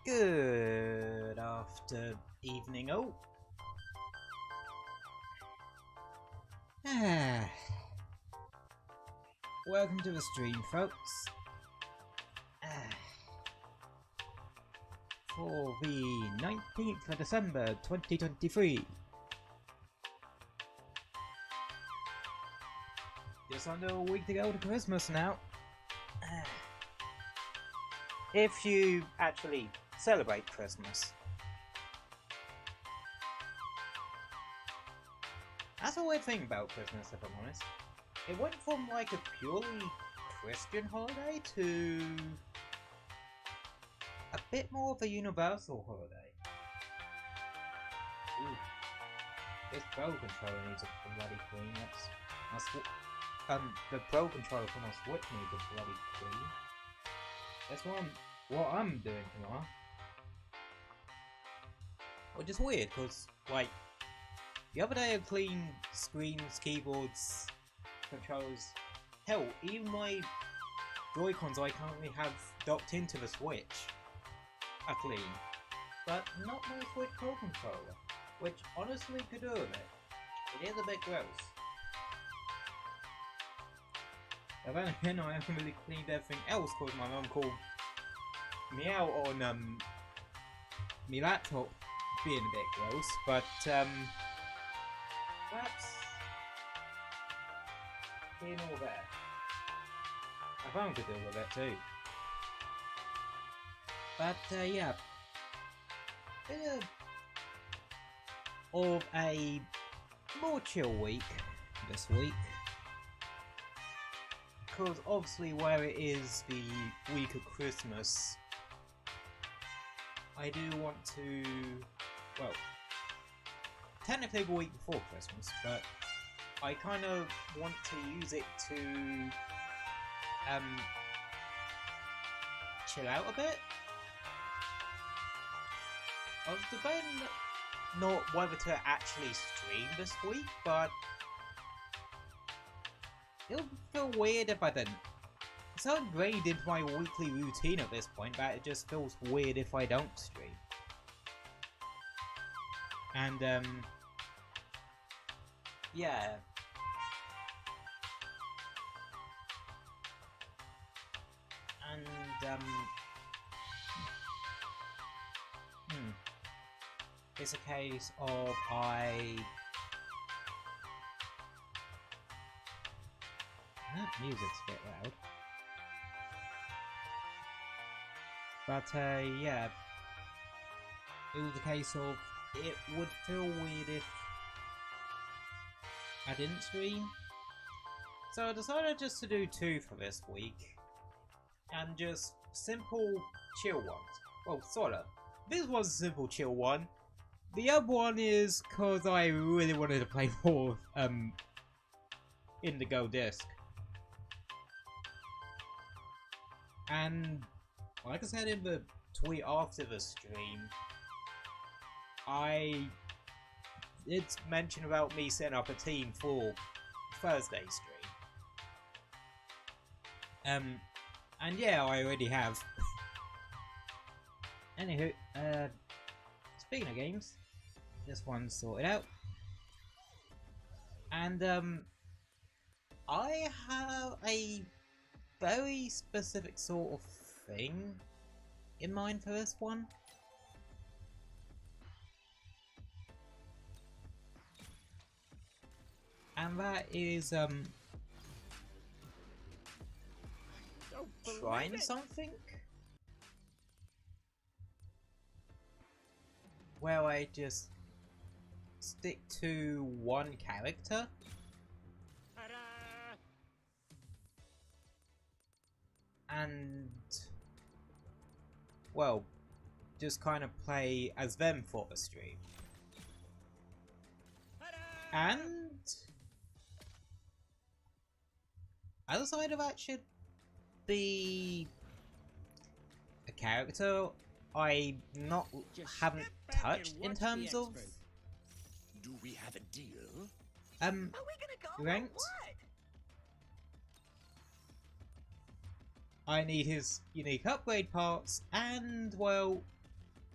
Good after evening, oh. Welcome to the stream, folks. For the 19th of December 2023. Just under a week to go to Christmas now. If you actually celebrate Christmas. That's a weird thing about Christmas, if I'm honest. It went from like a purely Christian holiday to a bit more of a universal holiday. Ooh. This Pro controller needs a bloody clean. The Pro controller from my Switch needs a bloody clean. That's what I'm doing tomorrow. Which is weird, because, like, the other day I cleaned screens, keyboards, controllers. Hell, even my Joy-Cons I currently have docked into the Switch are clean. But not my Switch Pro controller, which honestly could do with it. It is a bit gross. But then again, I haven't really cleaned everything else because my mum called me out on my laptop being a bit gross, but that's being all there. I found to deal with it too. But yeah, bit of a more chill week this week. Because obviously where it is the week of Christmas, I do want to, well, technically the week before Christmas, but I kind of want to use it to chill out a bit. I was debating not whether to actually stream this week, but it would feel weird if I didn't. It's so ingrained into my weekly routine at this point that it just feels weird if I don't stream. And yeah. And it's a case of that music's a bit loud. But yeah, it was a case of it would feel weird if I didn't stream. So I decided just to do two for this week. And just simple chill ones. Well, sorta. This was a simple chill one. The other one is because I really wanted to play more Indigo Disc. And like I said in the tweet after the stream, it's mentioned about me setting up a team for Thursday stream. And yeah, I already have. Anywho, speaking of games, this one's sorted out. And I have a very specific sort of thing in mind for this one. And that is trying something where I just stick to one character. And, well, just kind of play as them for the stream. And outside of that should be a character I haven't touched in terms of Do we have a deal? ranked. I need his unique upgrade parts and, well,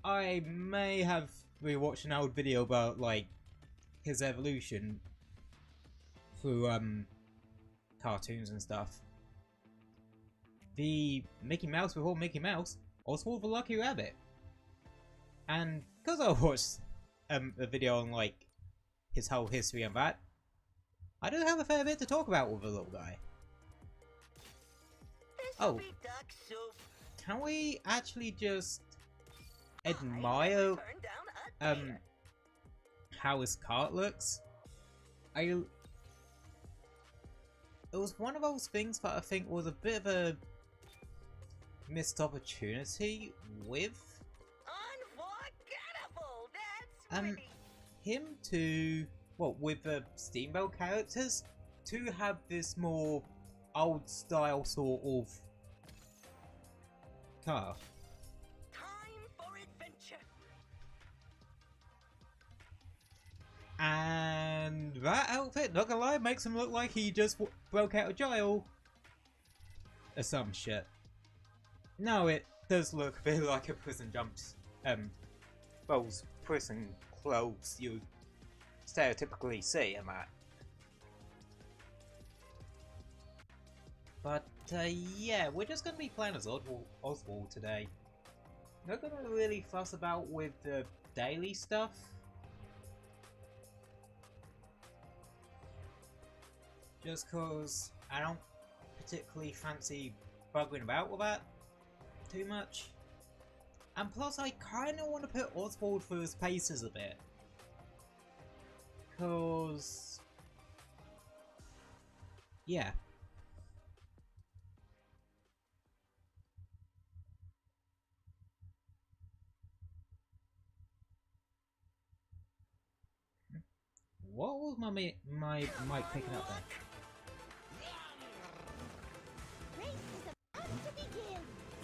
I may have rewatched an old video about like his evolution through cartoons and stuff. The Mickey Mouse before Mickey Mouse, Oswald the Lucky Rabbit. And because I watched a video on like his whole history and that, I do have a fair bit to talk about with the little guy. Oh, can we actually just admire how his cart looks? It was one of those things that I think was a bit of a missed opportunity with him to, well, with the Steamboat characters, to have this more old style sort of car. Time for adventure. And that outfit, not gonna lie, makes him look like he just broke out of jail or some shit. No, it does look a bit like a prison jumped, those prison clothes you stereotypically see in that. But yeah, we're just gonna be playing as Oswald today. Not gonna really fuss about with the daily stuff. Just cause I don't particularly fancy bugging about with that too much. And plus I kinda want to put Oswald through his paces a bit. Cause yeah. What was my mic picking up there?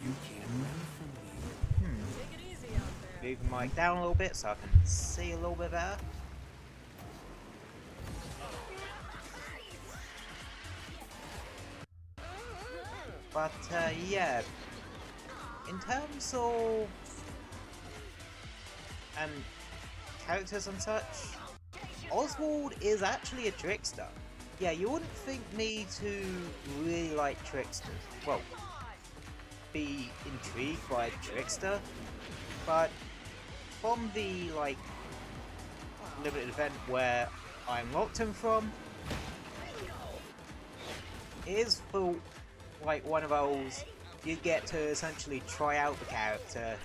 You can't run from me. Take it easy out there. Move the mic down a little bit so I can see a little bit better. But yeah, in terms of characters and such, Oswald is actually a trickster. Yeah, you wouldn't think me to really like tricksters. Well, be intrigued by a trickster, but from the like limited event where I unlocked him from, it is for like one of those you get to essentially try out the character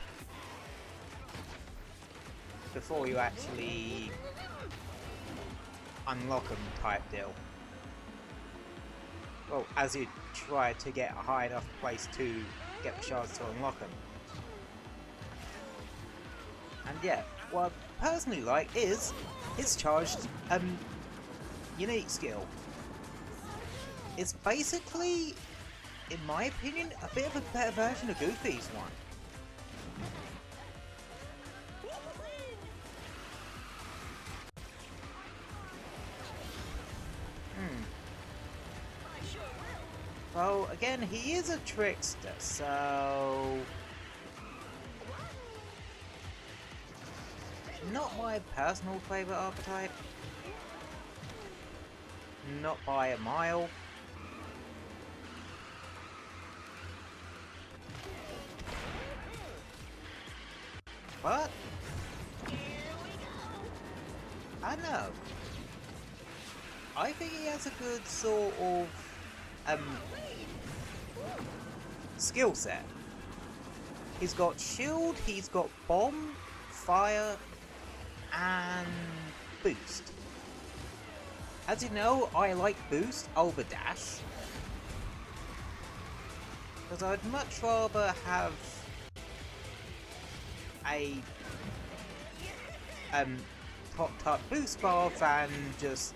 before you actually unlock them type deal. Well, as you try to get a high enough place to get the chance to unlock them. And yeah, what I personally like is his charged unique skill. It's basically, in my opinion, a bit of a better version of Goofy's one. Well, again, he is a trickster, so not my personal favourite archetype. Not by a mile. But I know. I think he has a good sort of skill set. He's got shield, he's got bomb, fire, and boost. As you know, I like boost over dash, because I'd much rather have a top boost bar than just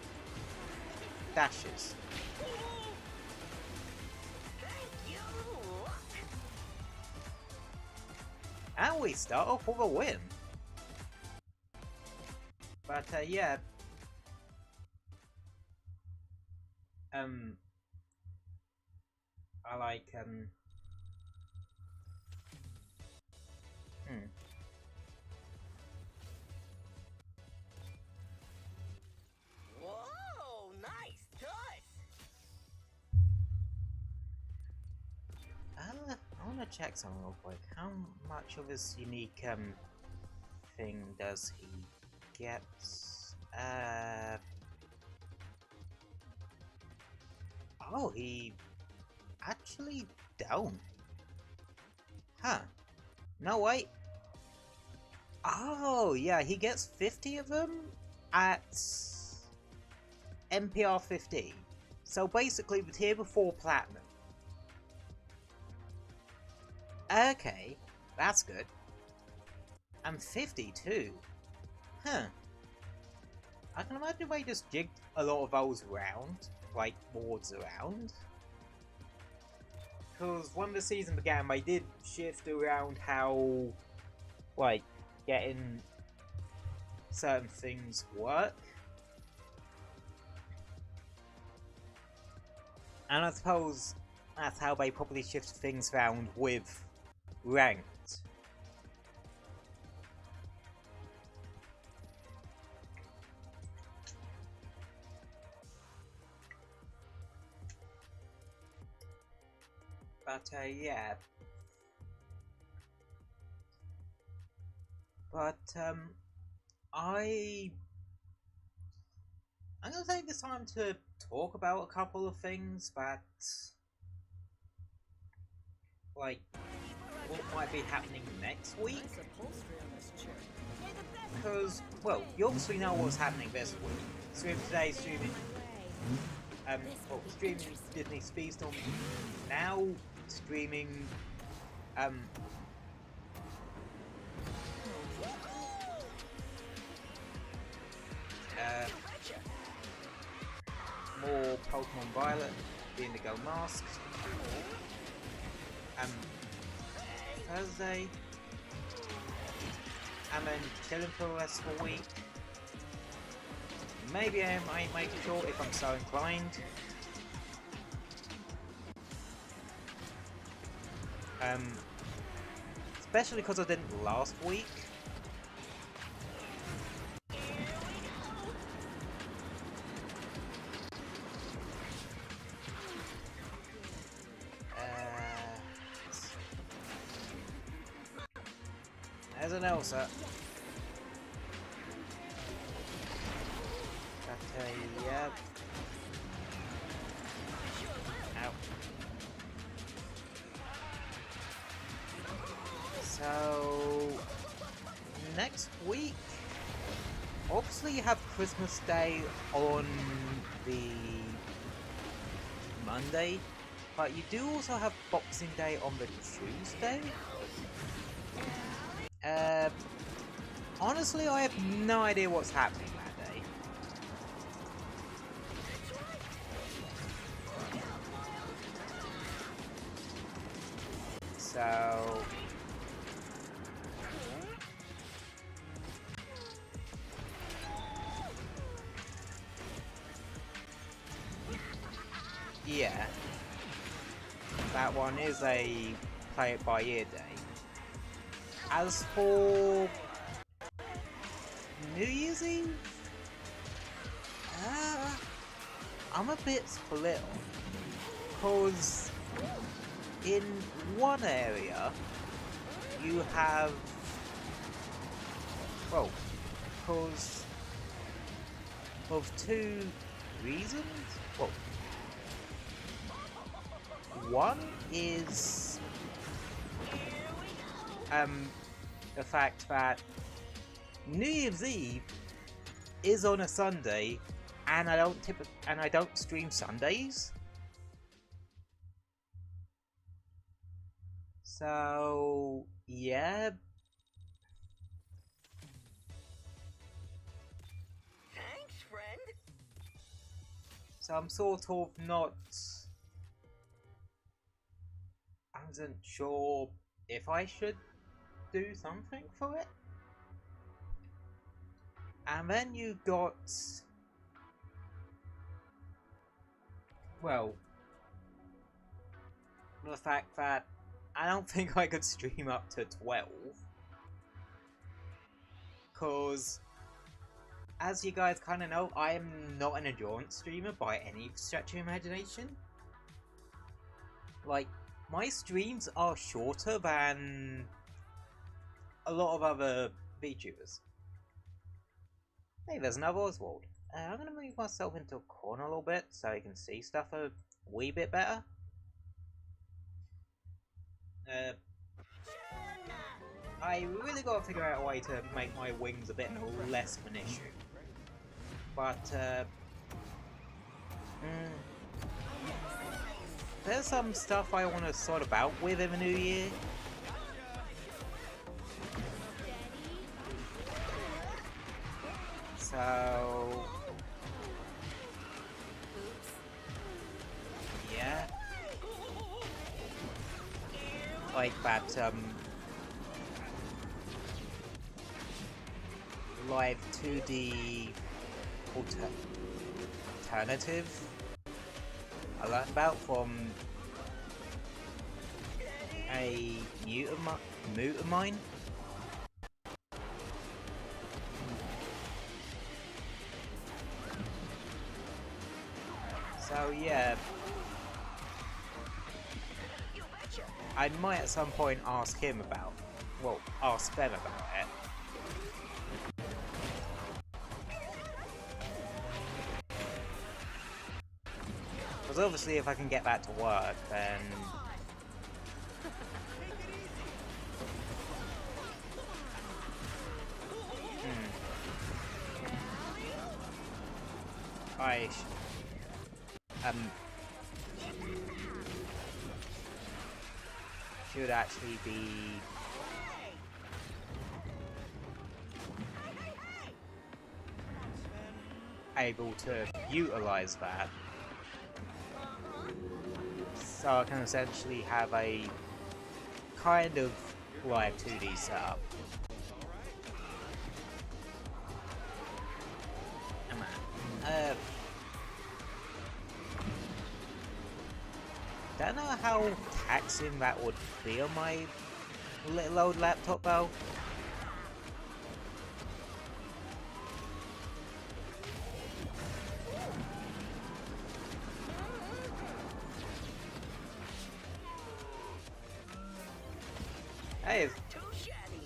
dashes. And we start off with a win. But yeah. I like want to check something real quick. How much of his unique thing does he get? Oh, he actually don't. Huh. No, wait. Oh, yeah, he gets 50 of them at NPR 15. So basically, the tier before Platinum. Okay, that's good. And 50 too. Huh. I can imagine they just jigged a lot of those around, like boards around. Because when the season began, they did shift around how, like, getting certain things work. And I suppose that's how they probably shift things around with ranked. But yeah. But I'm gonna take this time to talk about a couple of things that, like, what might be happening next week. Because, well, you obviously know what's happening this week. Stream today, streaming Disney Speedstorm. Now streaming more Pokemon Violet, the Indigo Mask. Thursday. And then chilling for the rest of the week. Maybe I might make it short if I'm so inclined. Especially because I didn't last week. There's an Elsa. Yep. Ow. So next week, obviously you have Christmas Day on the Monday, but you do also have Boxing Day on the Tuesday. Honestly, I have no idea what's happening that day. So yeah, that one is a play it by ear day. As for New Year's Eve, I'm a bit split on, because in one area you have, well, because of two reasons. Well, one is the fact that New Year's Eve is on a Sunday, and I don't stream Sundays. So yeah. Thanks, friend. So I'm sort of not. I wasn't sure if I should do something for it. And then you got, well, the fact that I don't think I could stream up to 12. Because, as you guys kind of know, I am not an endurance streamer by any stretch of imagination. Like, my streams are shorter than a lot of other VTubers. Hey, there's another Oswald. I'm gonna move myself into a corner a little bit so I can see stuff a wee bit better. I really gotta figure out a way to make my wings a bit less of an issue. But, there's some stuff I want to sort of out with in the new year. So... yeah. Like that, live 2D alternative I learned about from a mute of mine. So yeah, I might at some point ask him about, well, ask them about it. Because obviously if I can get back to work, then... I should actually be able to utilize that, so I can essentially have a kind of live 2D setup. Don't know how taxing that would be on my little old laptop though.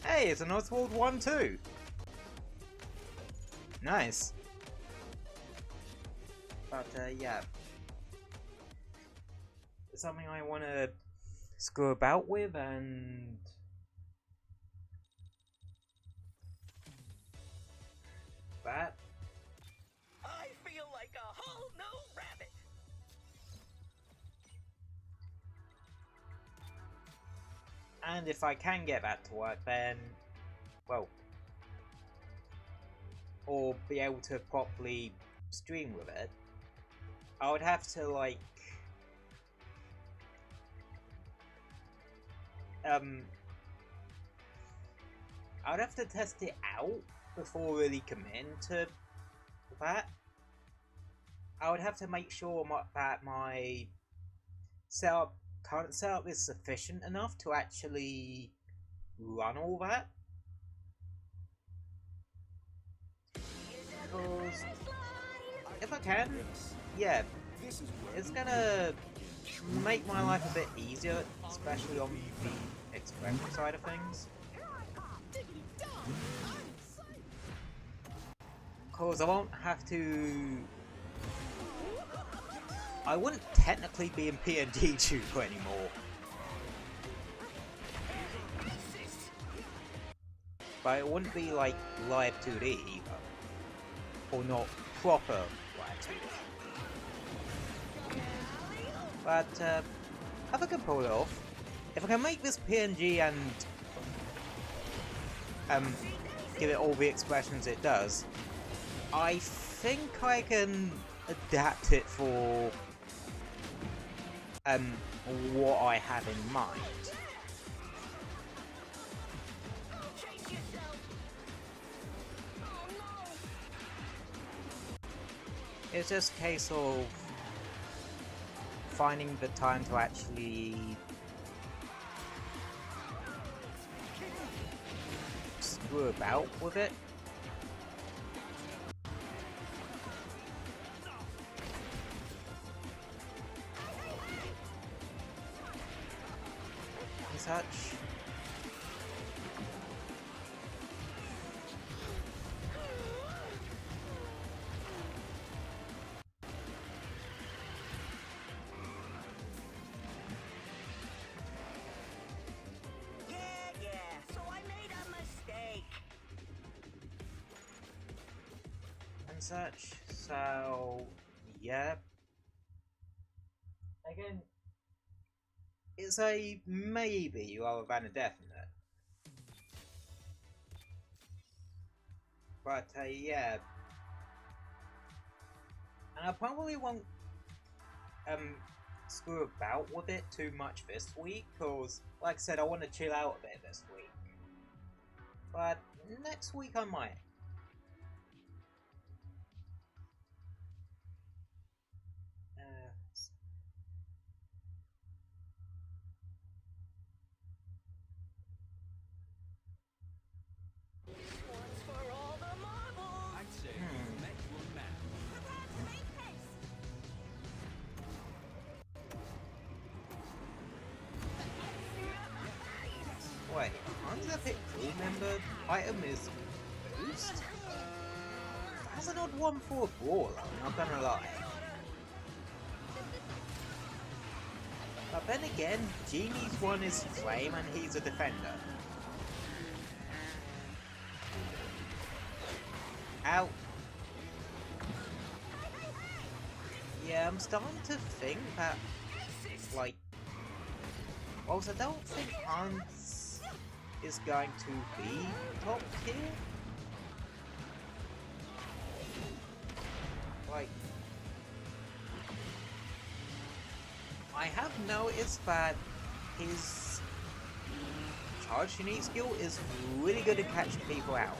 Hey, it's an Oswald 1 too. Nice. But yeah. Something I want to screw about with, and that. I feel like a whole new rabbit. And if I can get back to work, then, well, or be able to properly stream with it, I would have to like I would have to test it out before really committing to that. I would have to make sure that my current setup is sufficient enough to actually run all that. Because if I can, yeah, it's gonna make my life a bit easier, especially on the expression side of things. Because I won't have to... I wouldn't technically be in PNG tuber anymore. But it wouldn't be like live 2D either. Or not proper live 2D. But if I can pull it off, if I can make this PNG and give it all the expressions it does, I think I can adapt it for what I have in mind. It's just a case of finding the time to actually screw about with it. such. Yeah, so I made a mistake. And such. So, yeah. Again, it's a maybe rather than a definite. But, yeah. And I probably won't screw about with it too much this week, because, like I said, I want to chill out a bit this week. But next week I might. One's for all the marbles. I'd say you've met your match. Prepare to make haste. Wait, aren't that bit crew member item is boost? That's an odd one for a brawler, I'm not gonna lie. But then again, Genie's one is flame and he's a defender. Ow. Yeah, I'm starting to think that, like, whilst I don't think Hans is going to be top tier, like, I have noticed that his charge unique skill is really good at catching people out.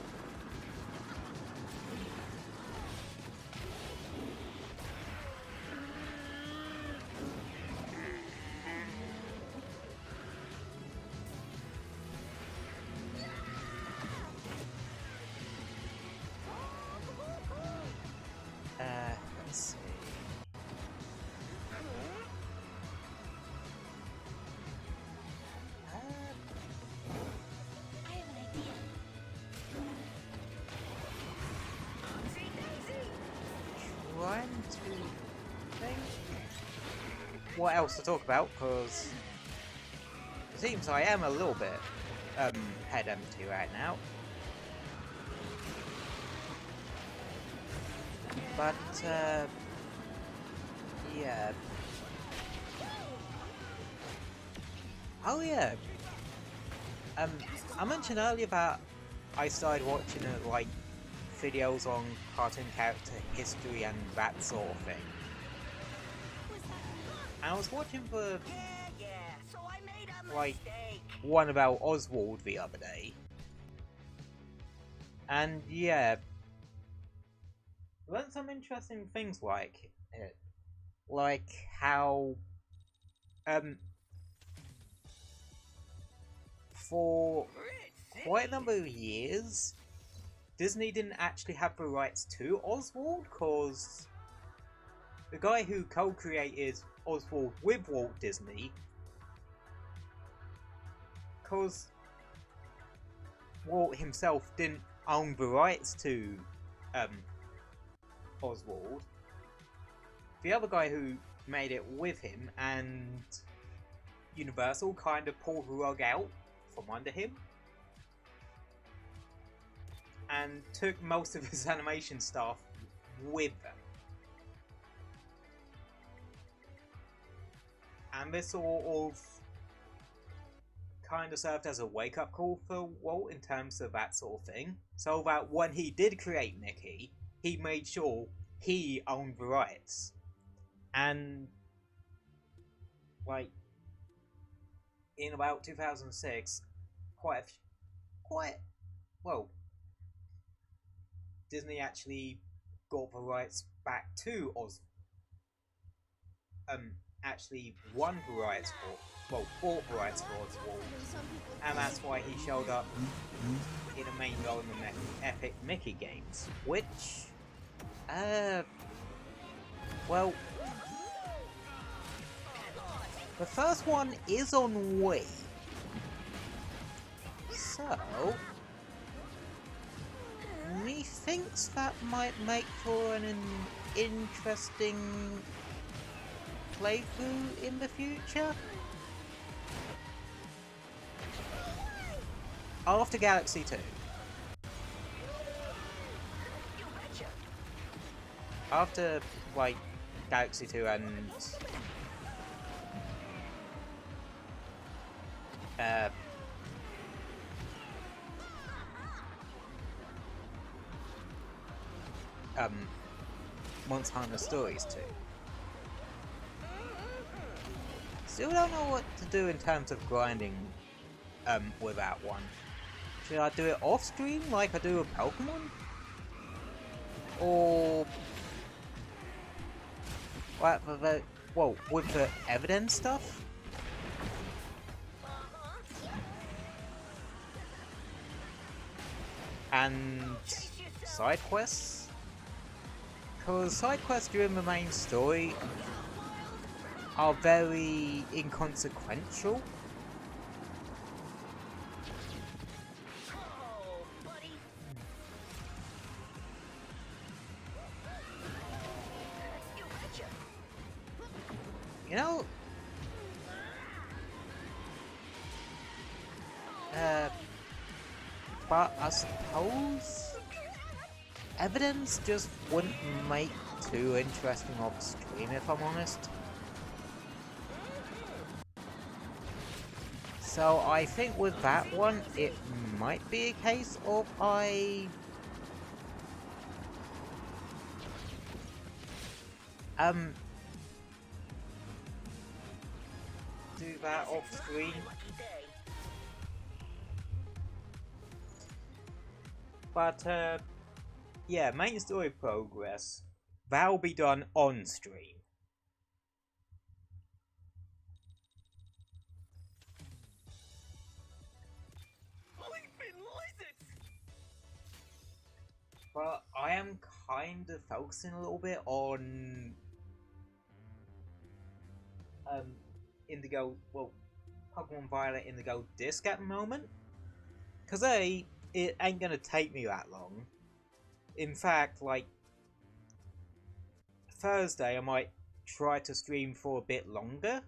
Let's see. I have an idea. Trying to think what else to talk about, because it seems I am a little bit head empty right now. But yeah. Oh yeah. I mentioned earlier that I started watching like videos on cartoon character history and that sort of thing. And I was watching the Yeah, so I made a like mistake. one about Oswald the other day. And yeah, learned some interesting things like it. Like how for quite a number of years Disney didn't actually have the rights to Oswald, because the guy who co-created Oswald with Walt Disney, because Walt himself didn't own the rights to Oswald, the other guy who made it with him and Universal kind of pulled the rug out from under him and took most of his animation staff with them. And this sort of kind of served as a wake-up call for Walt in terms of that sort of thing. So that when he did create Mickey, he made sure he owned the rights. And like in about 2006, Disney actually got the rights back to actually won the rights for, bought the rights for Oswald, and that's why he showed up in a main role in the Epic Mickey games, which, well, the first one is on Wii, So, methinks that might make for an interesting playthrough in the future. After Galaxy 2. After, like, Galaxy 2 and... Monster Hunter Stories 2. Still don't know what to do in terms of grinding with that one. Should I do it off stream like I do with Pokemon? Or what, well, with the evidence stuff? And side quests? Because side quests during the main story are very inconsequential. You know, but I suppose evidence just wouldn't make too interesting off stream, if I'm honest. So I think with that one, it might be a case of I do that off screen. But yeah, main story progress, that'll be done on stream. But I am kind of focusing a little bit on Indigo, well, Pokemon Violet Indigo Disc at the moment. Because it ain't gonna take me that long. In fact, like, Thursday I might try to stream for a bit longer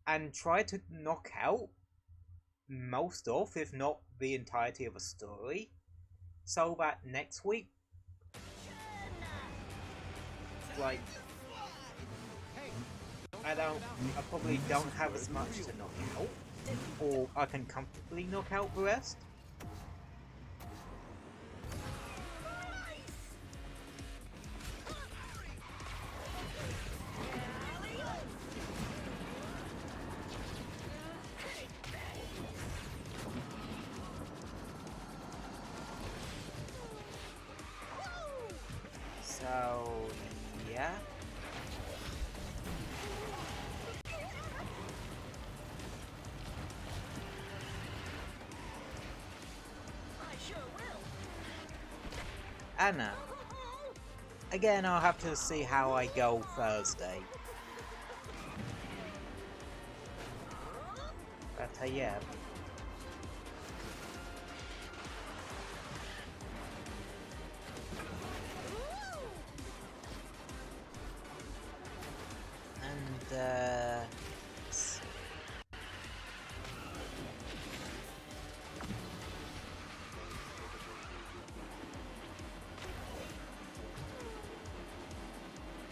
and try to knock out most of, if not the entirety of a story, so that next week, like, I probably don't have as much to knock out, or I can comfortably knock out the rest. So, yeah. Anna. Again, I'll have to see how I go Thursday. But yeah. And let's see.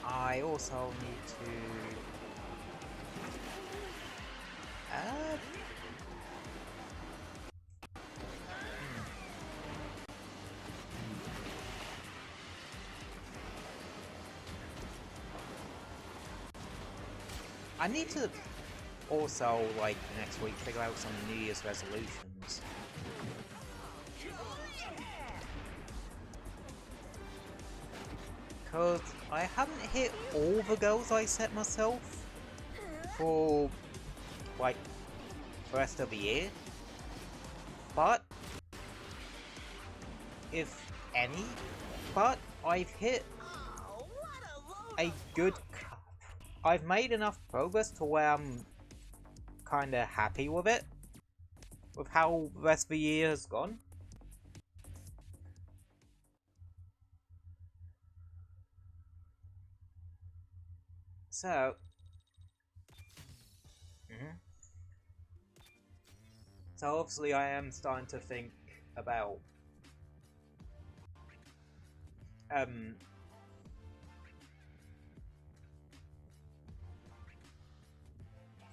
I also need to I need to also, like, next week figure out some New Year's resolutions. Because I haven't hit all the goals I set myself for, like, the rest of the year. But, if any, but I've hit a good... I've made enough progress to where I'm kinda happy with it. with how the rest of the year has gone. So, so obviously I am starting to think about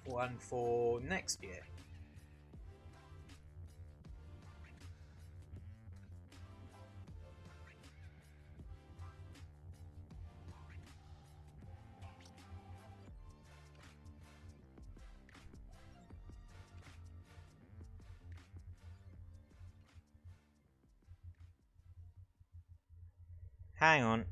one for next year. Hang on.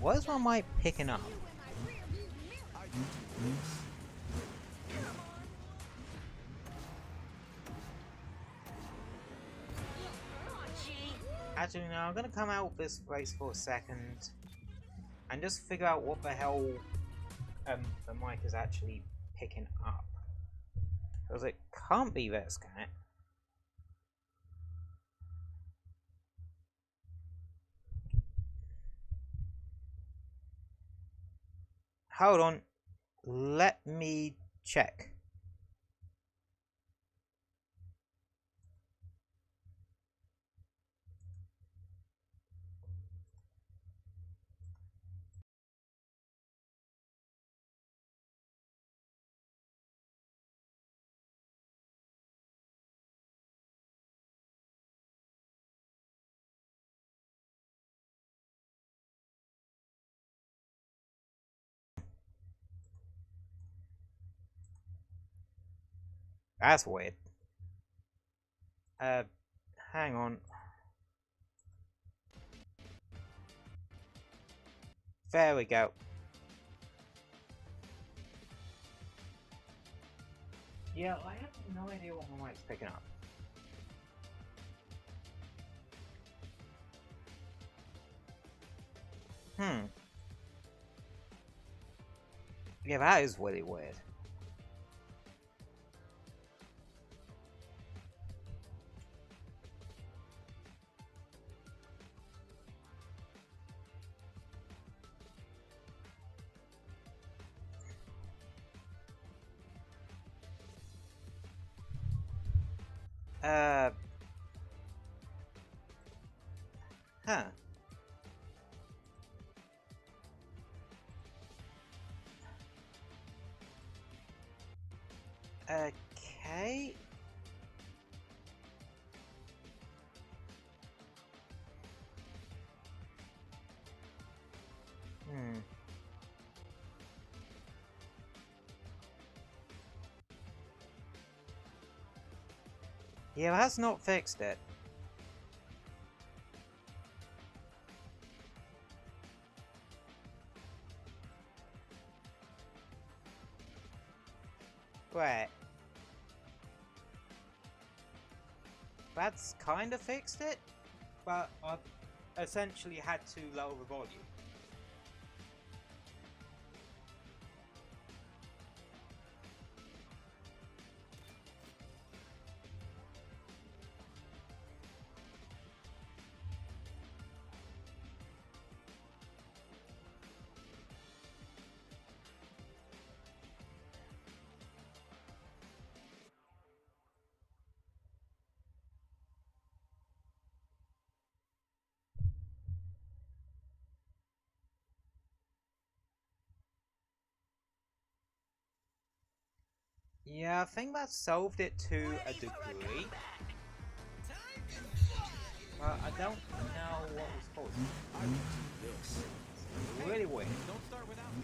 What is my mic picking up? Actually, no, I'm gonna come out of this race for a second and just figure out what the hell the mic is actually picking up. Because it can't be this, can it? Hold on. Let me check. That's weird. Hang on. There we go. Yeah, I have no idea what my mic's picking up. Yeah, that is really weird. Huh. Okay. Yeah, that's not fixed it. Right. That's kind of fixed it, but I've essentially had to lower the volume. Yeah, I think that solved it to a degree. But I don't know what was causing it. It's really weird. Don't start without me.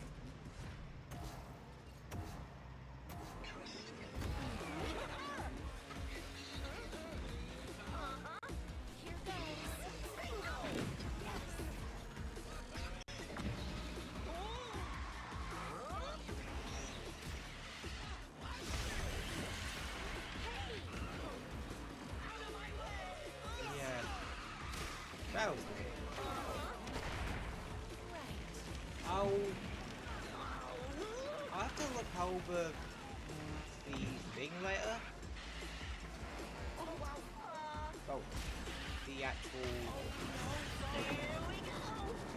That was weird. So I have to look over the thing later. Oh, the actual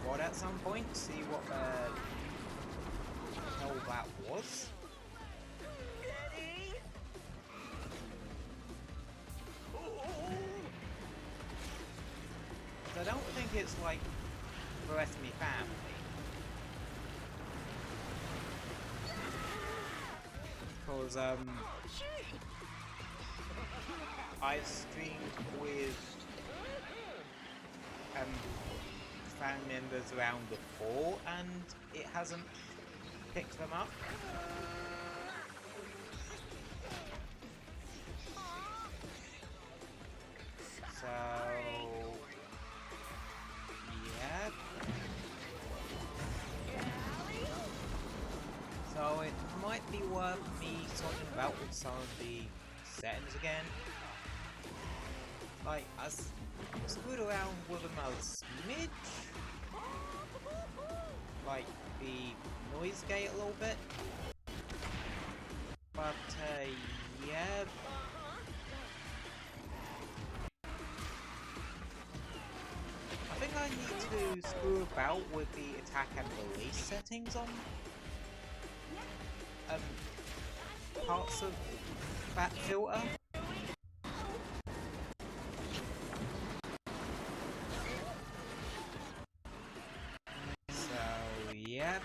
rod at some point. See what the hell that was. I don't think it's like the rest of my family. Because I've streamed with family members around before and it hasn't picked them up. So yeah. So it might be worth me talking about with some of the settings again. Like, I screwed around with them a smidge. Like, the noise gate a little bit. But, yeah. I think I need to screw about with the attack and release settings on parts of that filter. So, yeah.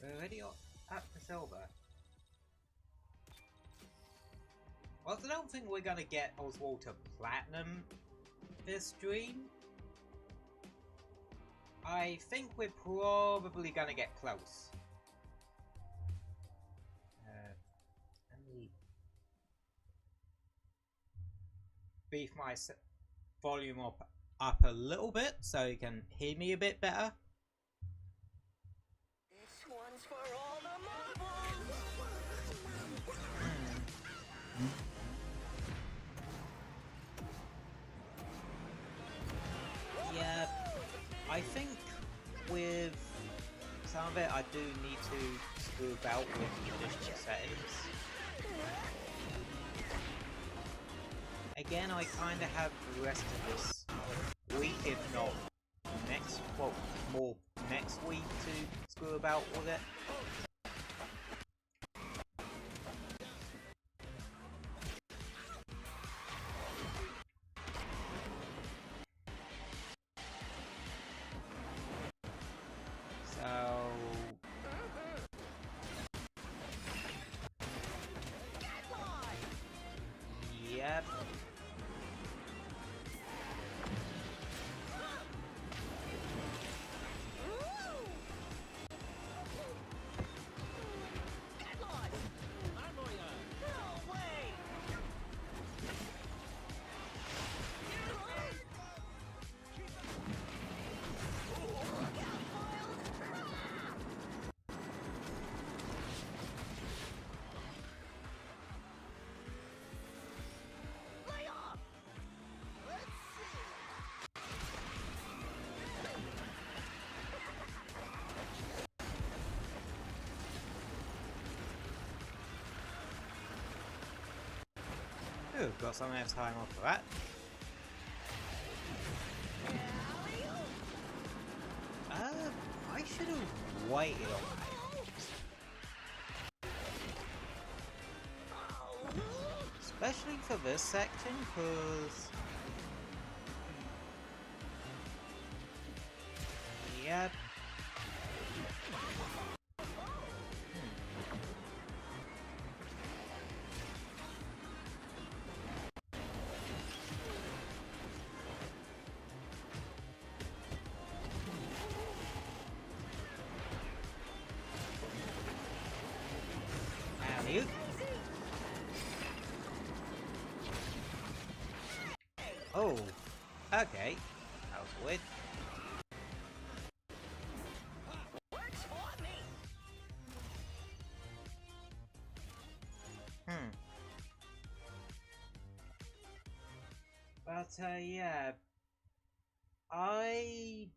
We're already up to silver. Well, I don't think we're gonna get Oswald to platinum this stream. I think we're probably gonna get close. Let me beef my volume up a little bit so you can hear me a bit better. For all the marbles. Yeah, I think with some of it I do need to screw about with the additional settings. Again, I kind of have the rest of this week, if not next, well, more next week to screw about with it. Yep. Ooh, got some air time off of that. I should have waited on that. Especially for this section, because... Yep. Okay, that was weird. Works for me. But, yeah. I...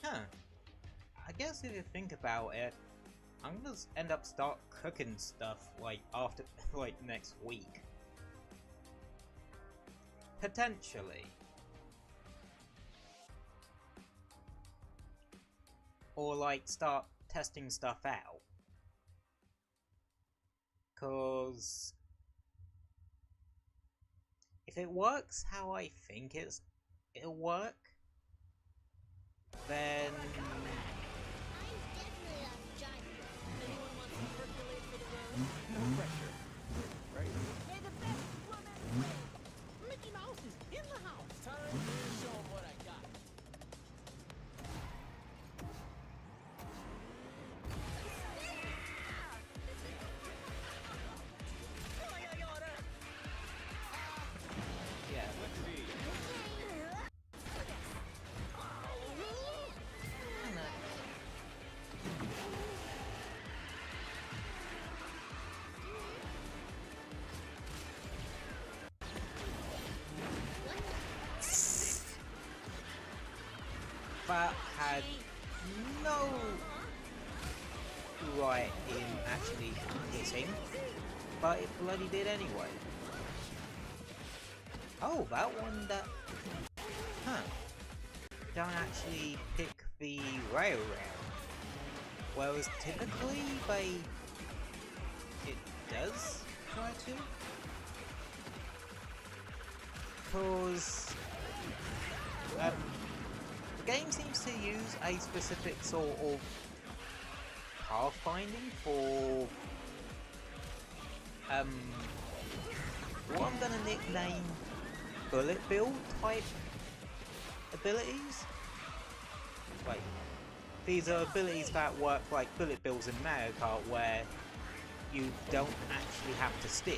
Huh. I guess if you think about it, I'm gonna end up start cooking stuff, like, after, like, next week. Potentially. Or, like, start testing stuff out. 'Cause if it works how I think it'll work, then No pressure. Right? May the best woman win. Mickey Mouse is in the house. Time to show 'em what I got. yeah. That had no right in actually hitting, but it bloody did anyway. Oh, that one that... Huh. Don't actually pick the rail round. Whereas typically it does try to. Because the game seems to use a specific sort of pathfinding for what I'm gonna nickname bullet bill type abilities. Like, these are abilities that work like bullet bills in Mario Kart, where you don't actually have to steer.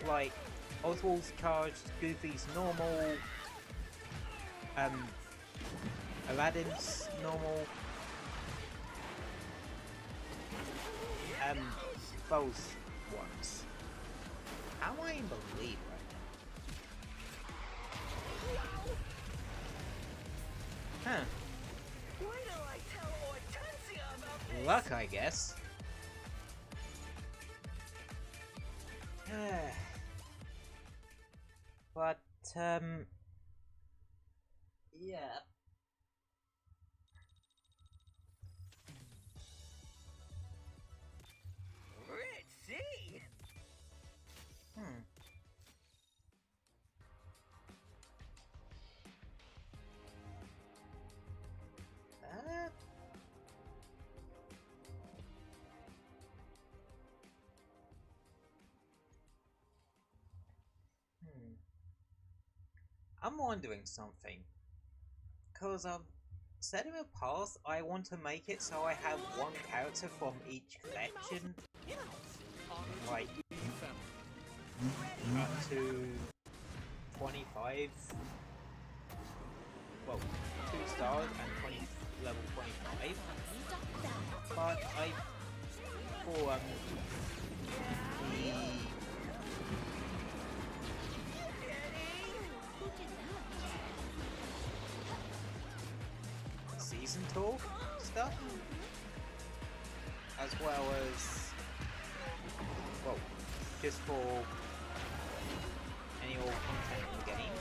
Like, Oswald's charged, Goofy's normal, Aladdin's normal, those ones. How am I in the lead right now? Huh. Wait till I tell Hortensia about this. Luck, I guess. But, yeah. Ritzy. Uh, I'm wondering something. Because I've said in the past I want to make it so I have one character from each collection. Like, up to 25. Well, 2 stars and 20 level 25. But I for the season tour stuff, as well as, well, just for any old content in the game.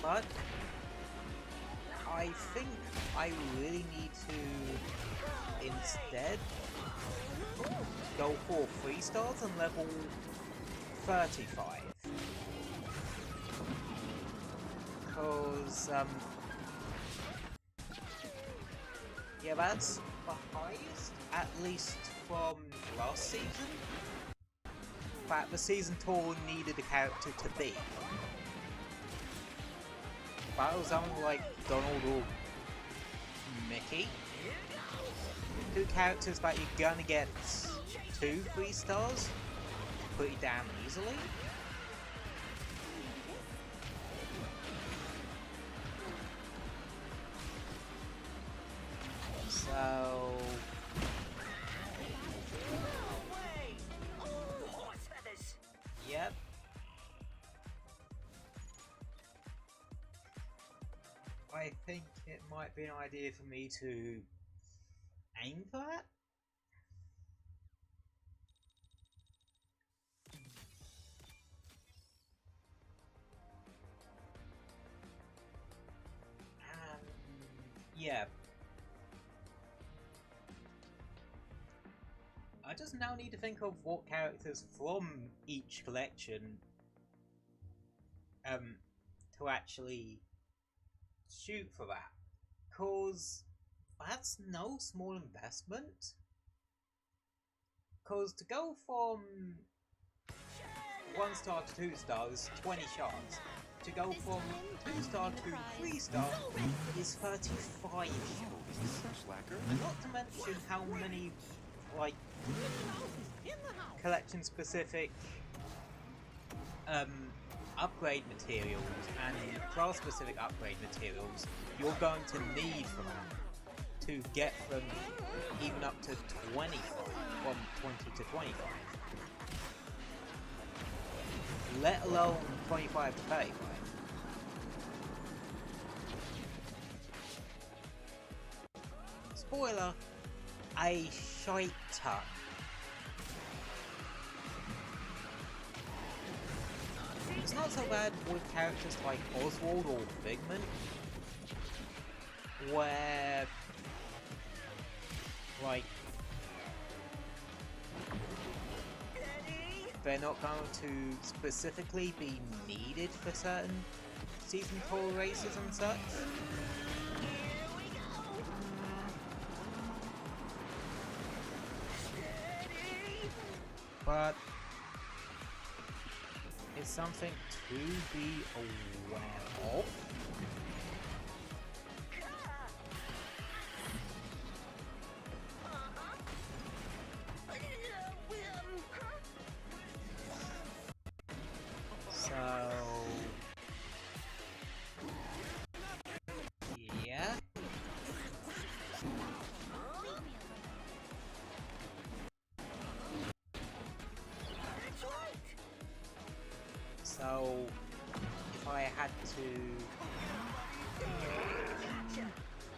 But I think I really need to instead go for 3 stars and level 35. Because yeah, that's the highest, at least from last season. But the season tour needed a character to be. Battles someone like Donald or Mickey. Two characters that you're gonna get 2-3 stars pretty damn easily. So yep. I think it might be an idea for me to aim for that. Yeah. I just now need to think of what characters from each collection to actually shoot for that. Cause that's no small investment. Cause to go from 1 star to 2 stars, 20 shots. To go from 2 star to 3 star is 35 shots. Not to mention how many, like, collection specific upgrade materials and class specific upgrade materials you're going to need for that to get them even up to 25, from 20 to 25. Let alone 25 to 35. Spoiler, a shite ton. It's not so bad with characters like Oswald or Figment, where, like, they're not going to specifically be needed for certain season 4 races and such. But it's something to be aware of. So yeah. So if I had to,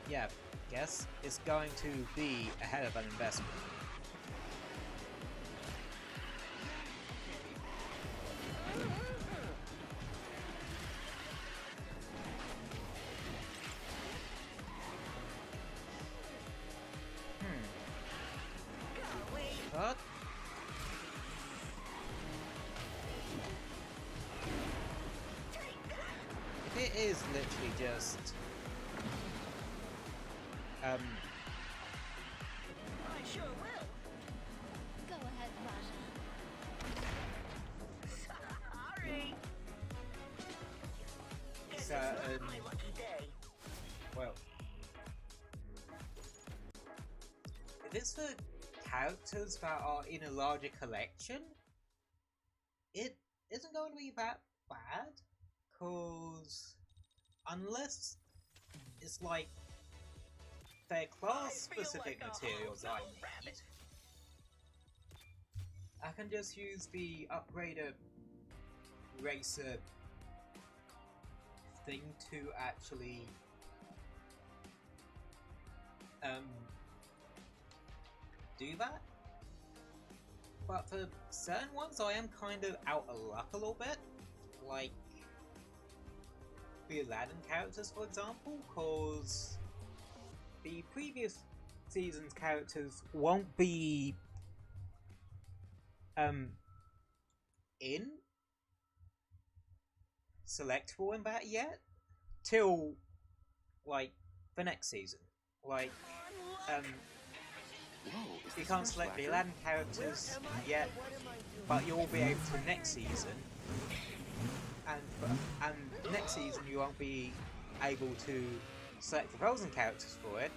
yeah, guess it's going to be a hell of an investment. But if it is literally just I sure will. Go ahead, Raj. Sorry. Guess So, it's not my lucky day. well, if it's for characters that are in a larger collection, it isn't going to be that bad, cause unless it's like their class specific materials I need, I can just use the upgrader racer thing to actually do that. But for certain ones I am kind of out of luck a little bit, like the Aladdin characters for example, cause the previous season's characters won't be in selectable in that yet till like the next season. Like Whoa, is you this can't fresh select the lacquer? Aladdin characters yet, but you'll be able to next season. And next season you won't be able to select the Frozen characters for it,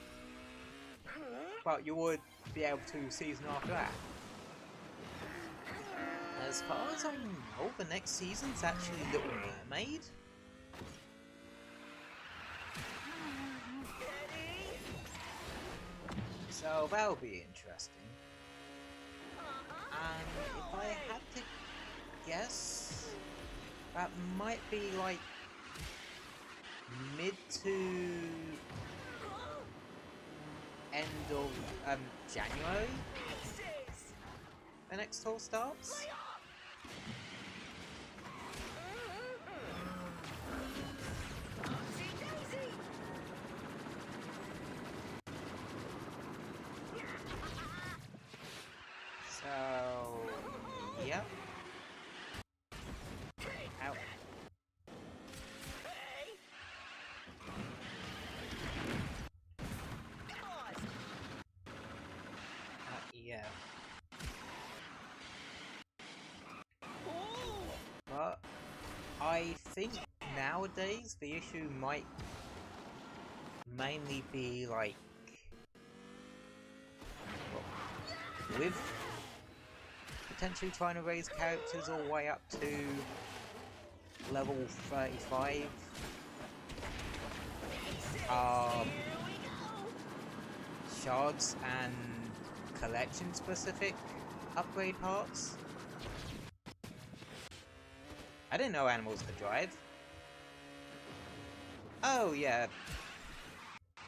but you would be able to season after that. As far as I know, the next season's actually Little Mermaid. So that'll be interesting. And if I had to guess, that might be like mid to end of January. The next tour starts. So, yep. Ow. Yeah. But I think nowadays the issue might mainly be like with potentially trying to raise characters all the way up to level 35. Shards and collection specific upgrade parts. I didn't know animals could drive. Oh yeah.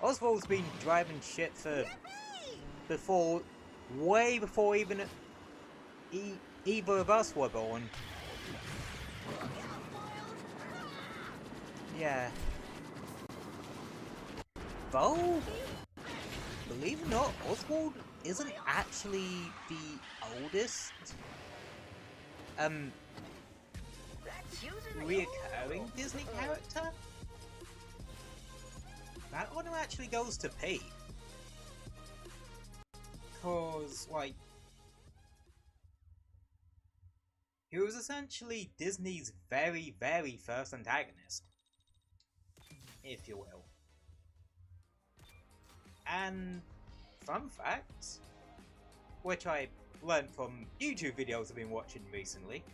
Oswald's been driving shit for way before even either of us were born. Yeah. Though, believe it or not, Oswald isn't actually the oldest reoccurring Disney character. That honor actually goes to Pete. Cause, like, he was essentially Disney's very, very first antagonist, if you will. And fun fact, which I learned from YouTube videos I've been watching recently.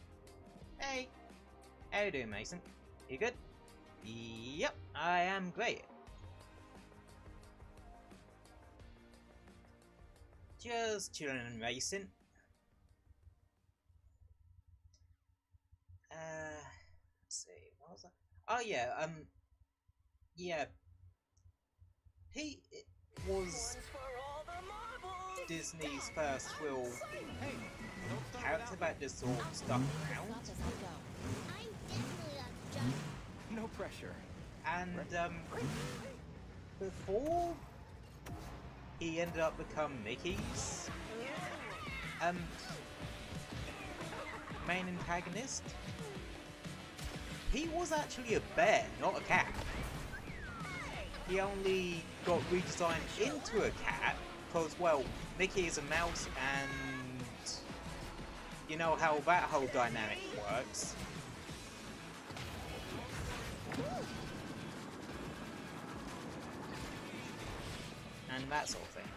Hey, how you doing, Mason? You good? Yep, I am great. Just chilling and racing. Let's see, what was that? Oh yeah, yeah. He was Disney's first real character that just sort of stuck around. I'm definitely not just. No pressure. And before he ended up becoming Mickey's main antagonist, he was actually a bear, not a cat. He only got redesigned into a cat because, well, Mickey is a mouse and you know how that whole dynamic works. And that sort of thing.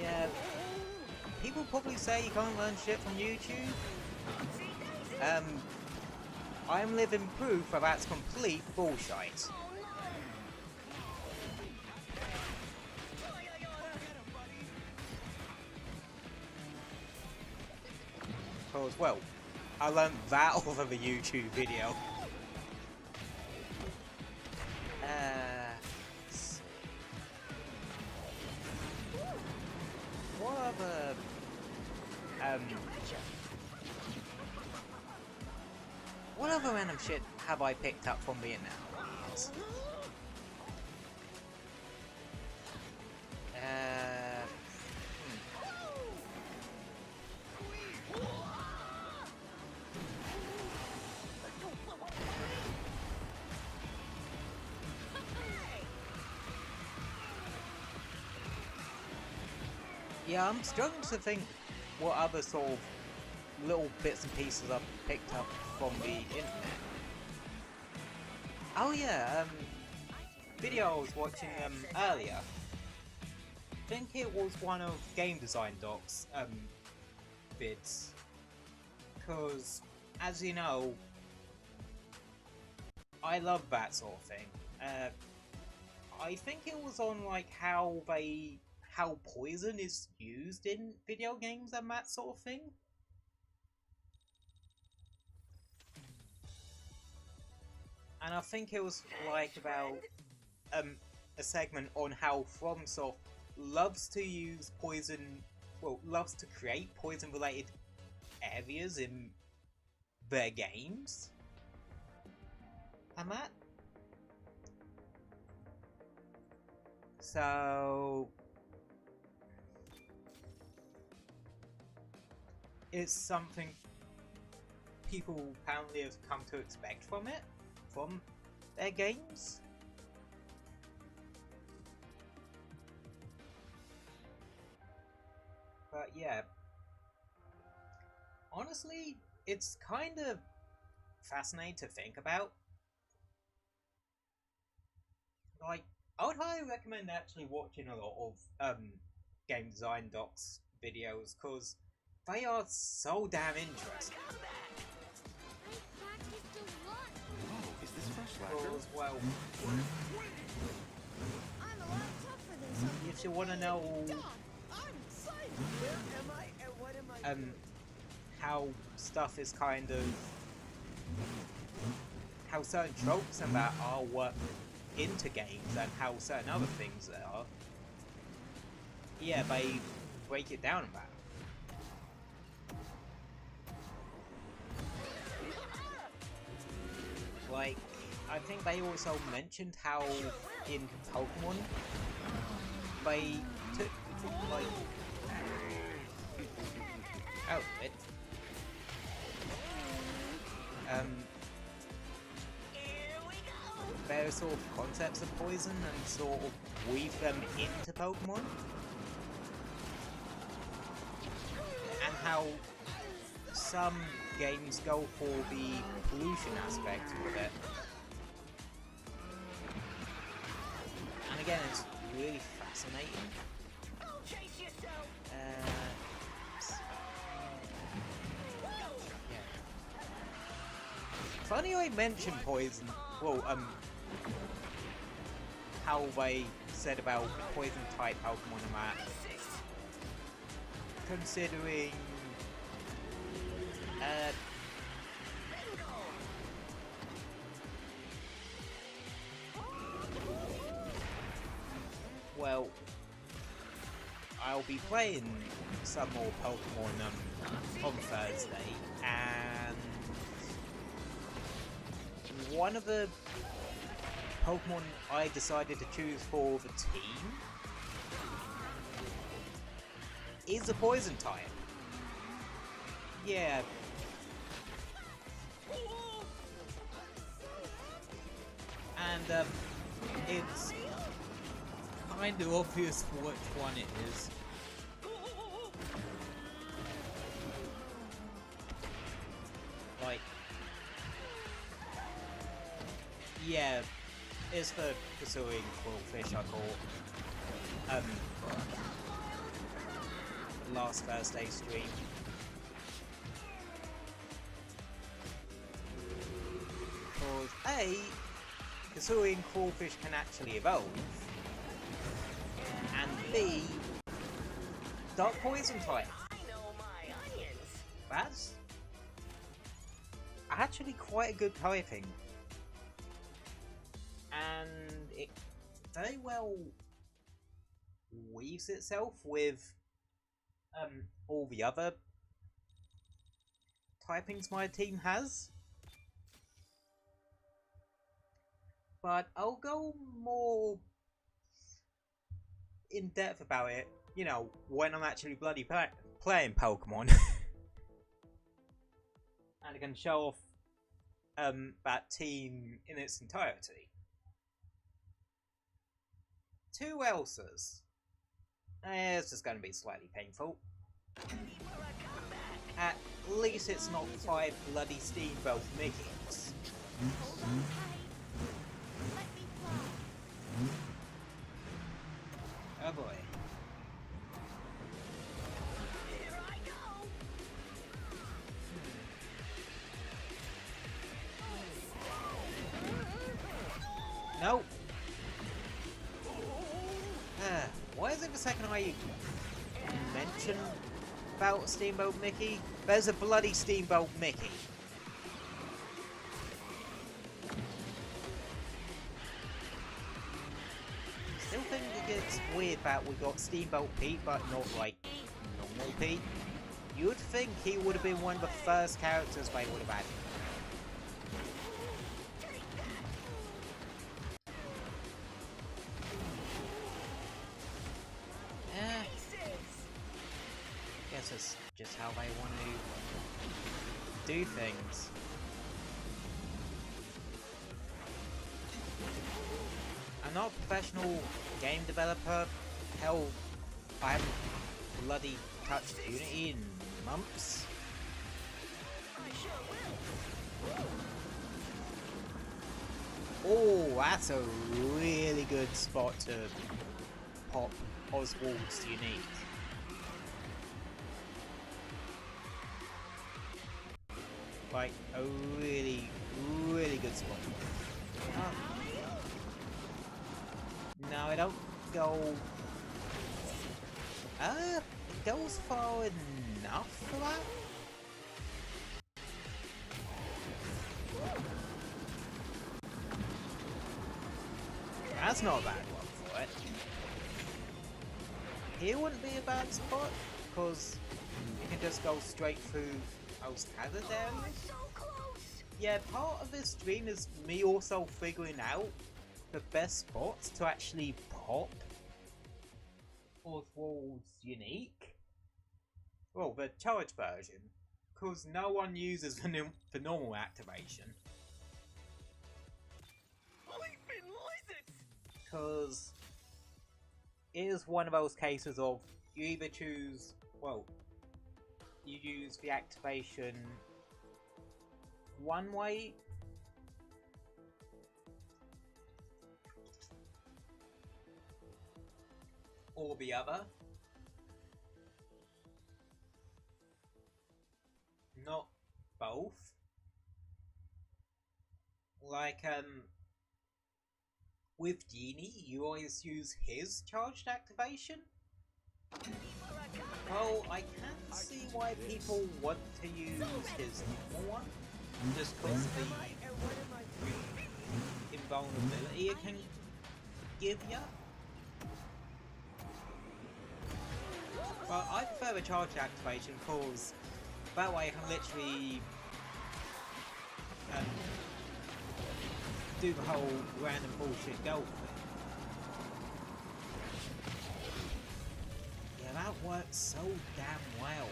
Yeah, people probably say you can't learn shit from YouTube. I'm living proof that that's complete bullshit. Because, well, I learned that off of a YouTube video. Let's see. What other what other random shit have I picked up from the internet? Yeah, I'm struggling to think what other sort of little bits and pieces I've picked up from the internet. Oh yeah, video I was watching earlier. I think it was one of Game Design Doc's vids. Because, as you know, I love that sort of thing. I think it was on like how poison is used in video games and that sort of thing. And I think it was like about a segment on how FromSoft loves to use poison, well, loves to create poison-related areas in their games. And that. So it's something people apparently have come to expect from their games. But yeah, honestly, it's kind of fascinating to think about. Like, I would highly recommend actually watching a lot of Game Design Docs videos, because they are so damn interesting. I practiced a lot. Oh, is this fresh lacquer? Because, well, I'm a lot tougher than some if you want to know I'm excited. Where am I and what am I doing? how stuff is kind of, how certain tropes and that are worked into games and how certain other things are, yeah, they break it down about. Like, I think they also mentioned how in Pokemon they took, like, oh, it, various sort of concepts of poison and sort of weave them into Pokemon. And how some games go for the pollution aspect of it. And again, it's really fascinating. Don't chase yourself. Yeah. Funny I mentioned poison. Well, how they said about poison type Pokemon and that. Considering well, I'll be playing some more Pokemon on Thursday, and one of the Pokemon I decided to choose for the team is a poison type. Yeah. And it's kind of obvious which one it is. Like, yeah, it's the pursuing Quillfish I caught last Thursday stream. Because A, pursuing Crawfish can actually evolve, and B, Dark Poison type. I know my onions. That's actually quite a good typing. And it very well weaves itself with all the other typings my team has. But I'll go more in depth about it, you know, when I'm actually bloody playing Pokemon. And I can show off that team in its entirety. Two Elsas. It's just going to be slightly painful. At least it's not 5 bloody Steamboat Mickeys. Hold on tight. Let me fly. Oh boy. Here I go. No! Why is it the second I mention about Steamboat Mickey, there's a bloody Steamboat Mickey? Still think it's weird that we got Steamboat Pete, but not like normal Pete. You'd think he would have been one of the first characters they would have added. Guess it's just how they want to do things. I'm not a professional game developer. Hell, I haven't bloody touched Unity in months. I sure will. Oh, that's a really good spot to pop Oswald's unique. Like, a really, really good spot. No, I don't go... it goes far enough for that? That's not a bad one for it. Here wouldn't be a bad spot, because you can just go straight through those hazard areas. So close. Yeah, part of this stream is me also figuring out the best spots to actually pop Oswald's unique. Well, the charged version, because no one uses the normal activation. Leaping lizards. Because it is one of those cases of you either choose, well, you use the activation one way or the other. Not both. Like, with Genie, you always use his charged activation. Well, I can see why people want to use his normal one, just because of the invulnerability it can give you. But I prefer the charged activation because that way I can literally do the whole random bullshit go thing. Yeah, that works so damn well.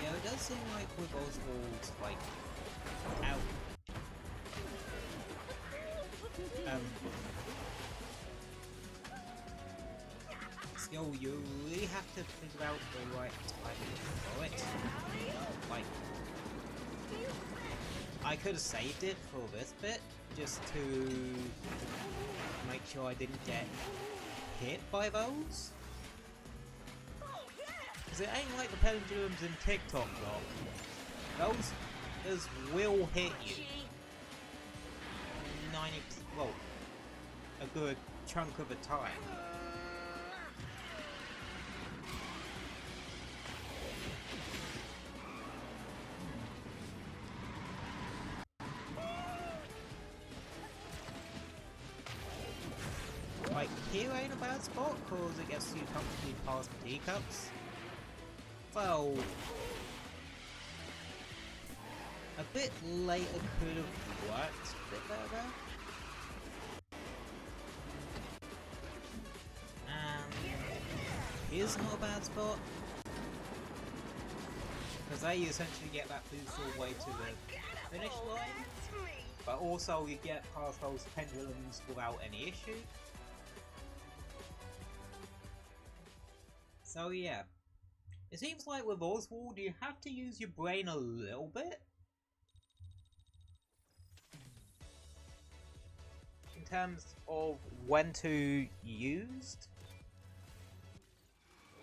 Yeah, it does seem like with Oswald, like, out. Still, you really have to think about the right timing for it. Like, I could have saved it for this bit, just to make sure I didn't get hit by those. Because it ain't like the pendulums in TikTok block. Those will hit you. 90, well, a good chunk of the time. Like, here ain't a bad spot, cause it gets you comfortably past the teacups. Well, a bit later could have worked a bit better there. And here's not a bad spot. because they essentially get that boost all the way to the finish line, That's me. but also you get past those pendulums without any issue. So yeah, it seems like with Oswald you have to use your brain a little bit in terms of when to use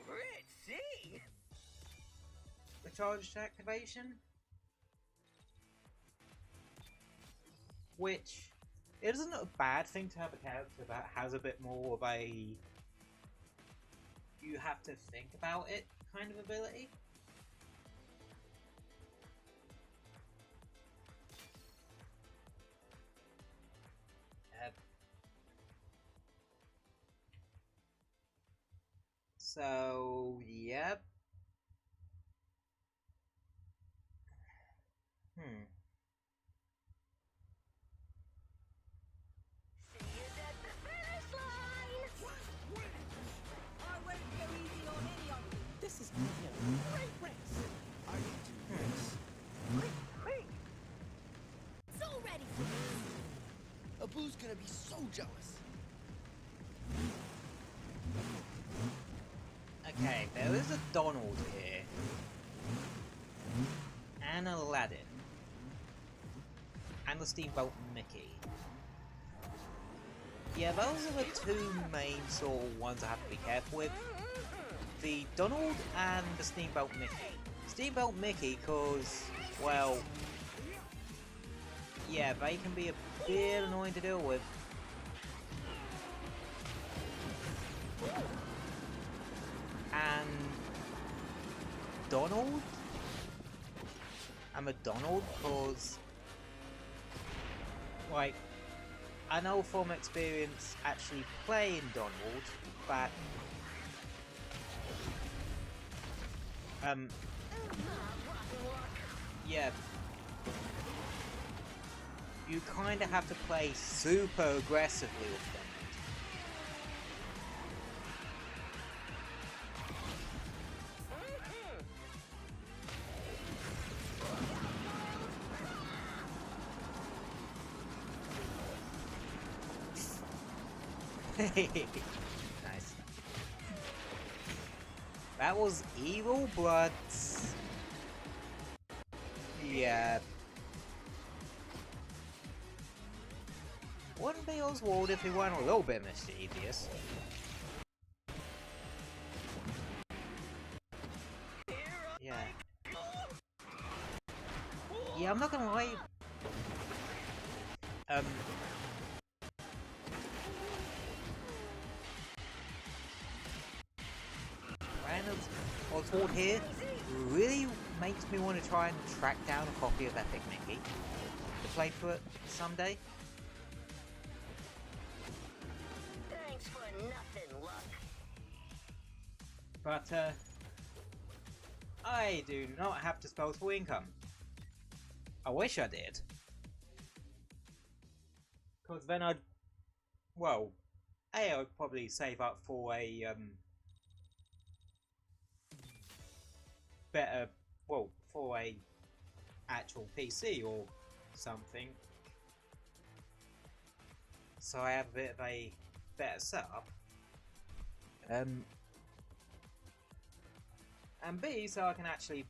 Ritzy. the charged activation, which isn't a bad thing to have a character that has a bit more of a you have to think about it kind of ability. So, yep. See you at the finish line. I won't go easy on any of you. This is gonna be a great race. I can do this. So ready for this. Abu's gonna be so jealous. Okay, there is a Donald here. And Aladdin. And the Steamboat Mickey. Yeah, those are the two main sort of ones I have to be careful with. The Donald and the Steamboat Mickey. Steamboat Mickey, cause, well, yeah, they can be a bit annoying to deal with. And Donald? I'm a Donald cause, like, I know from experience actually playing Donald that yeah, you kind of have to play super aggressively with Donald. Nice. That was evil, but yeah. Wouldn't be Oswald if he weren't a little bit mischievous. Yeah. Yeah, I'm not gonna lie. Randall's Oswald here really makes me want to try and track down a copy of Epic Mickey to play through it someday. Thanks for nothing, Luck. But I do not have disposable income. I wish I did. Because then I'd, well, I'd probably save up for a better, well, for a actual PC or something, so I have a bit of a better setup, and B, so I can actually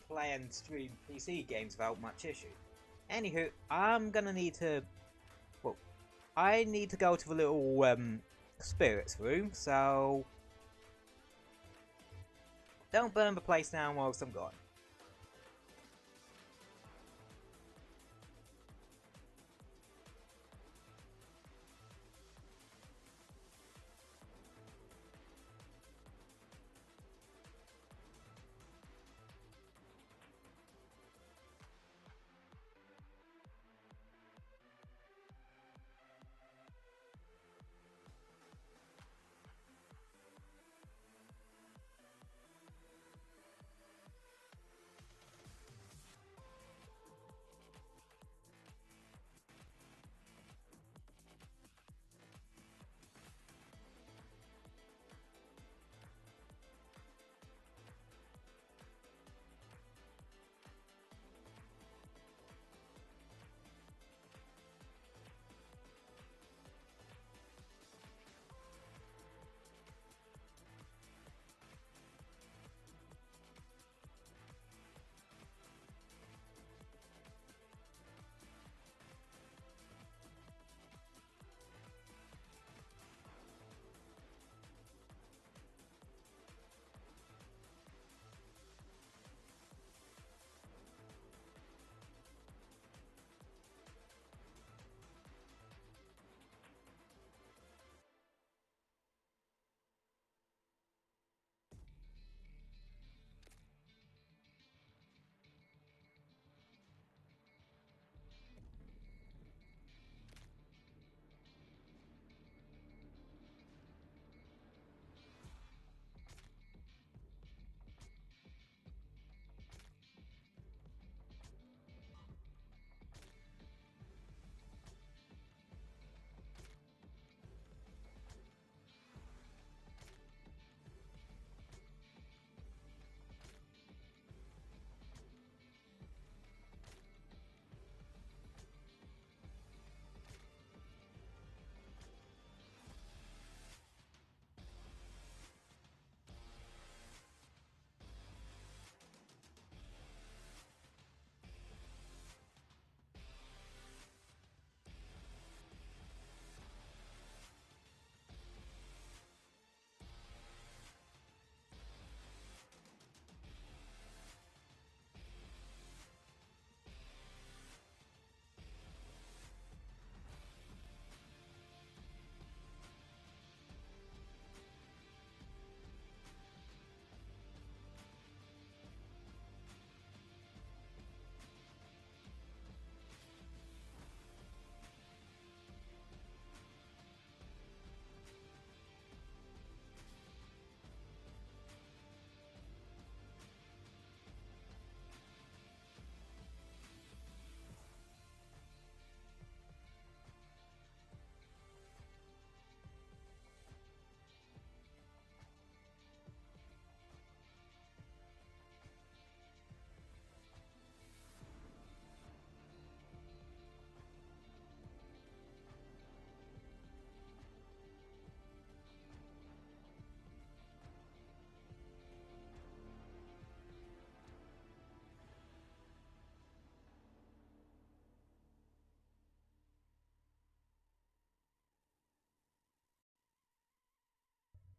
play and stream PC games without much issue. Anywho, I'm gonna need to, well, I need to go to the little spirits room, so don't burn the place down whilst I'm gone.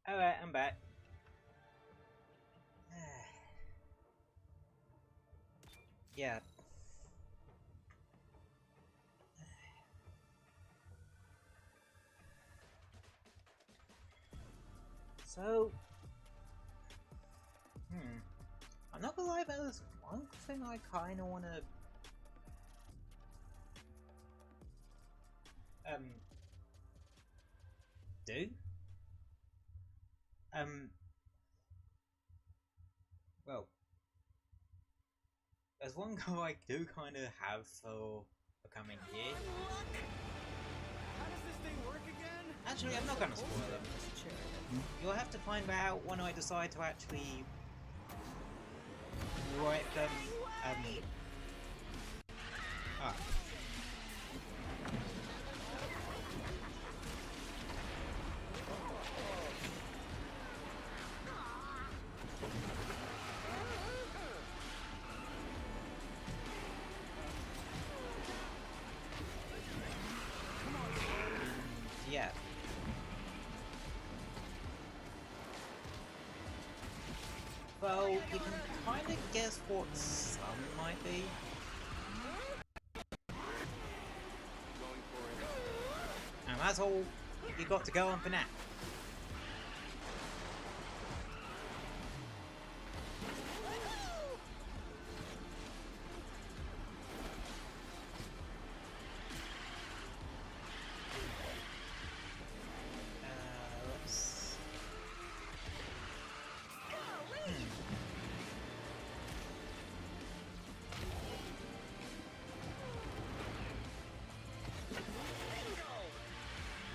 Alright, I'm back. Yeah. So, I'm not gonna lie, there's one thing I kinda wanna do. Well, there's one goal I do kinda have for the coming year. How does this thing work again? Actually, I'm not gonna spoil them. You'll have to find out when I decide to actually write them. Ah. Yeah. Well, you can kind of guess what some might be. And that's all you got to go on for now. Let's...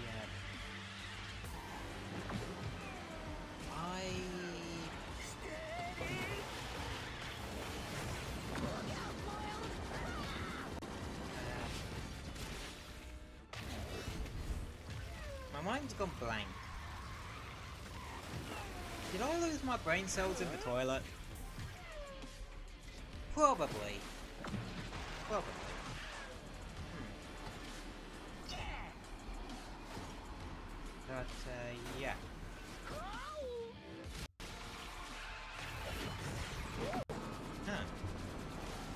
Yeah. My mind's gone blank. Did I lose my brain cells in the toilet? Probably. Probably. But, yeah. Huh.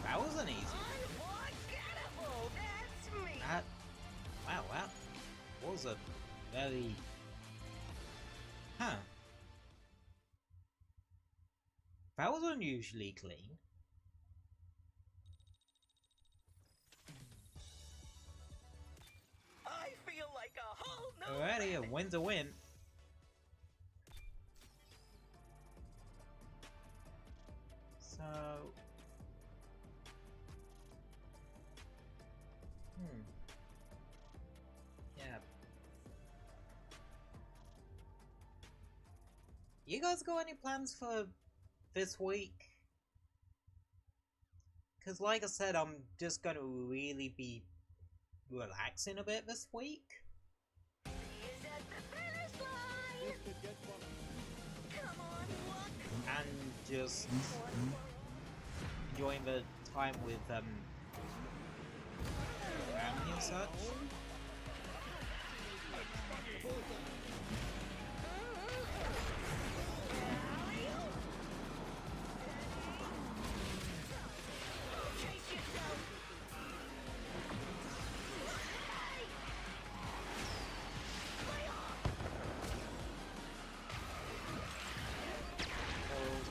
That wasn't easy. Unforgettable, that's me. That... Wow, that was a very... Huh. That was unusually clean. I feel like a whole new Alrighty, a win's a win. So... Yeah. You guys got any plans for this week? Because like I said, I'm just gonna really be relaxing a bit this week. Is at the finish line. This could get bumpy. Come on, look. And just enjoying the time with family and such.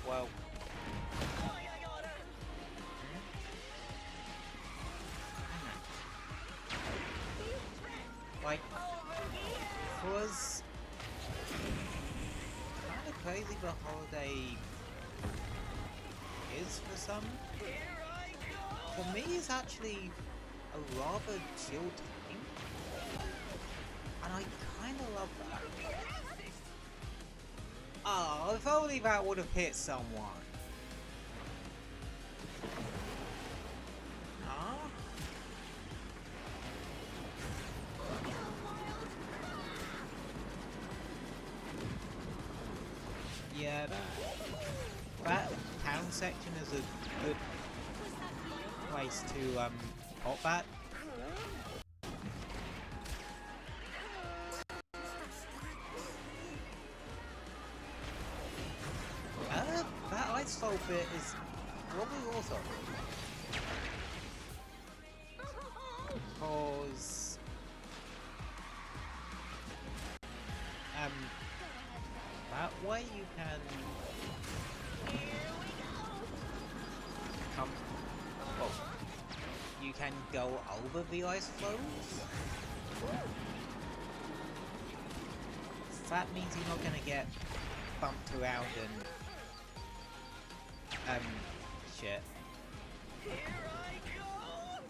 Well, like, it was kind of crazy the holiday is for some. For me, it's actually a rather chill time, and I kind of love that. Oh, if only that would have hit someone. Huh? Yeah, that town section is a good place to hop at. outfit is probably also because that way you can come. Oh, you can go over the ice floes. That means you're not gonna get bumped around and shit. Here I go!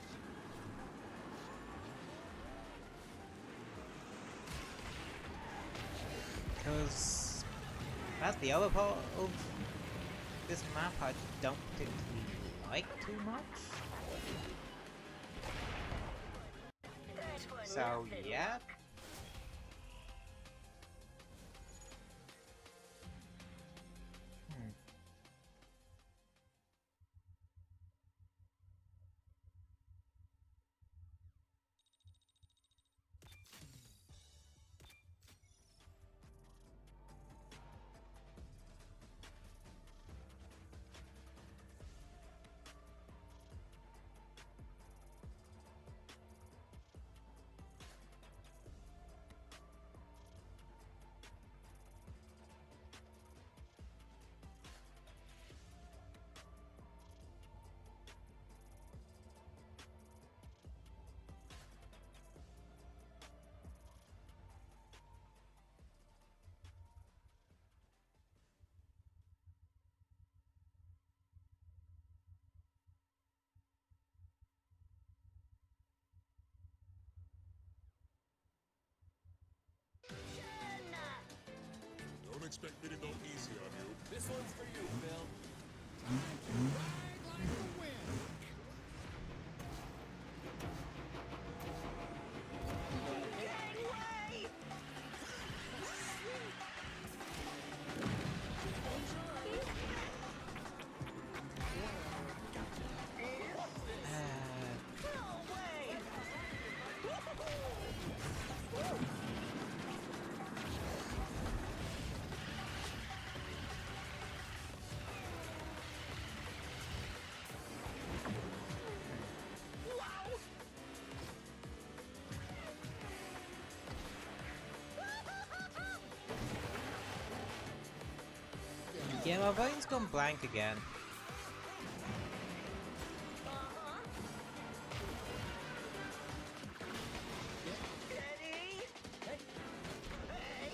Because that's the other part of this map I don't particularly like too much. That's for So nothing. yeah. Don't expect me to go easy on you. This one's for you, Bill. Gangway! No way! Wow! Yeah, my brain's gone blank again. Ready? Hey, Hey!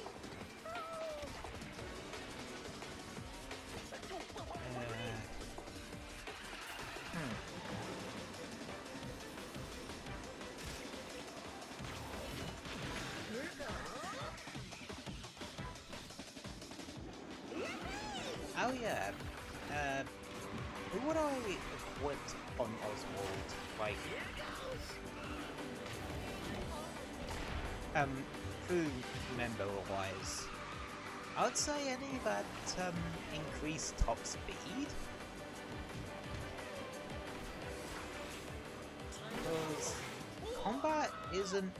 Oh yeah. Who would I equip on Oswald? Like, crew member wise, I would say any that increase top speed. Because combat isn't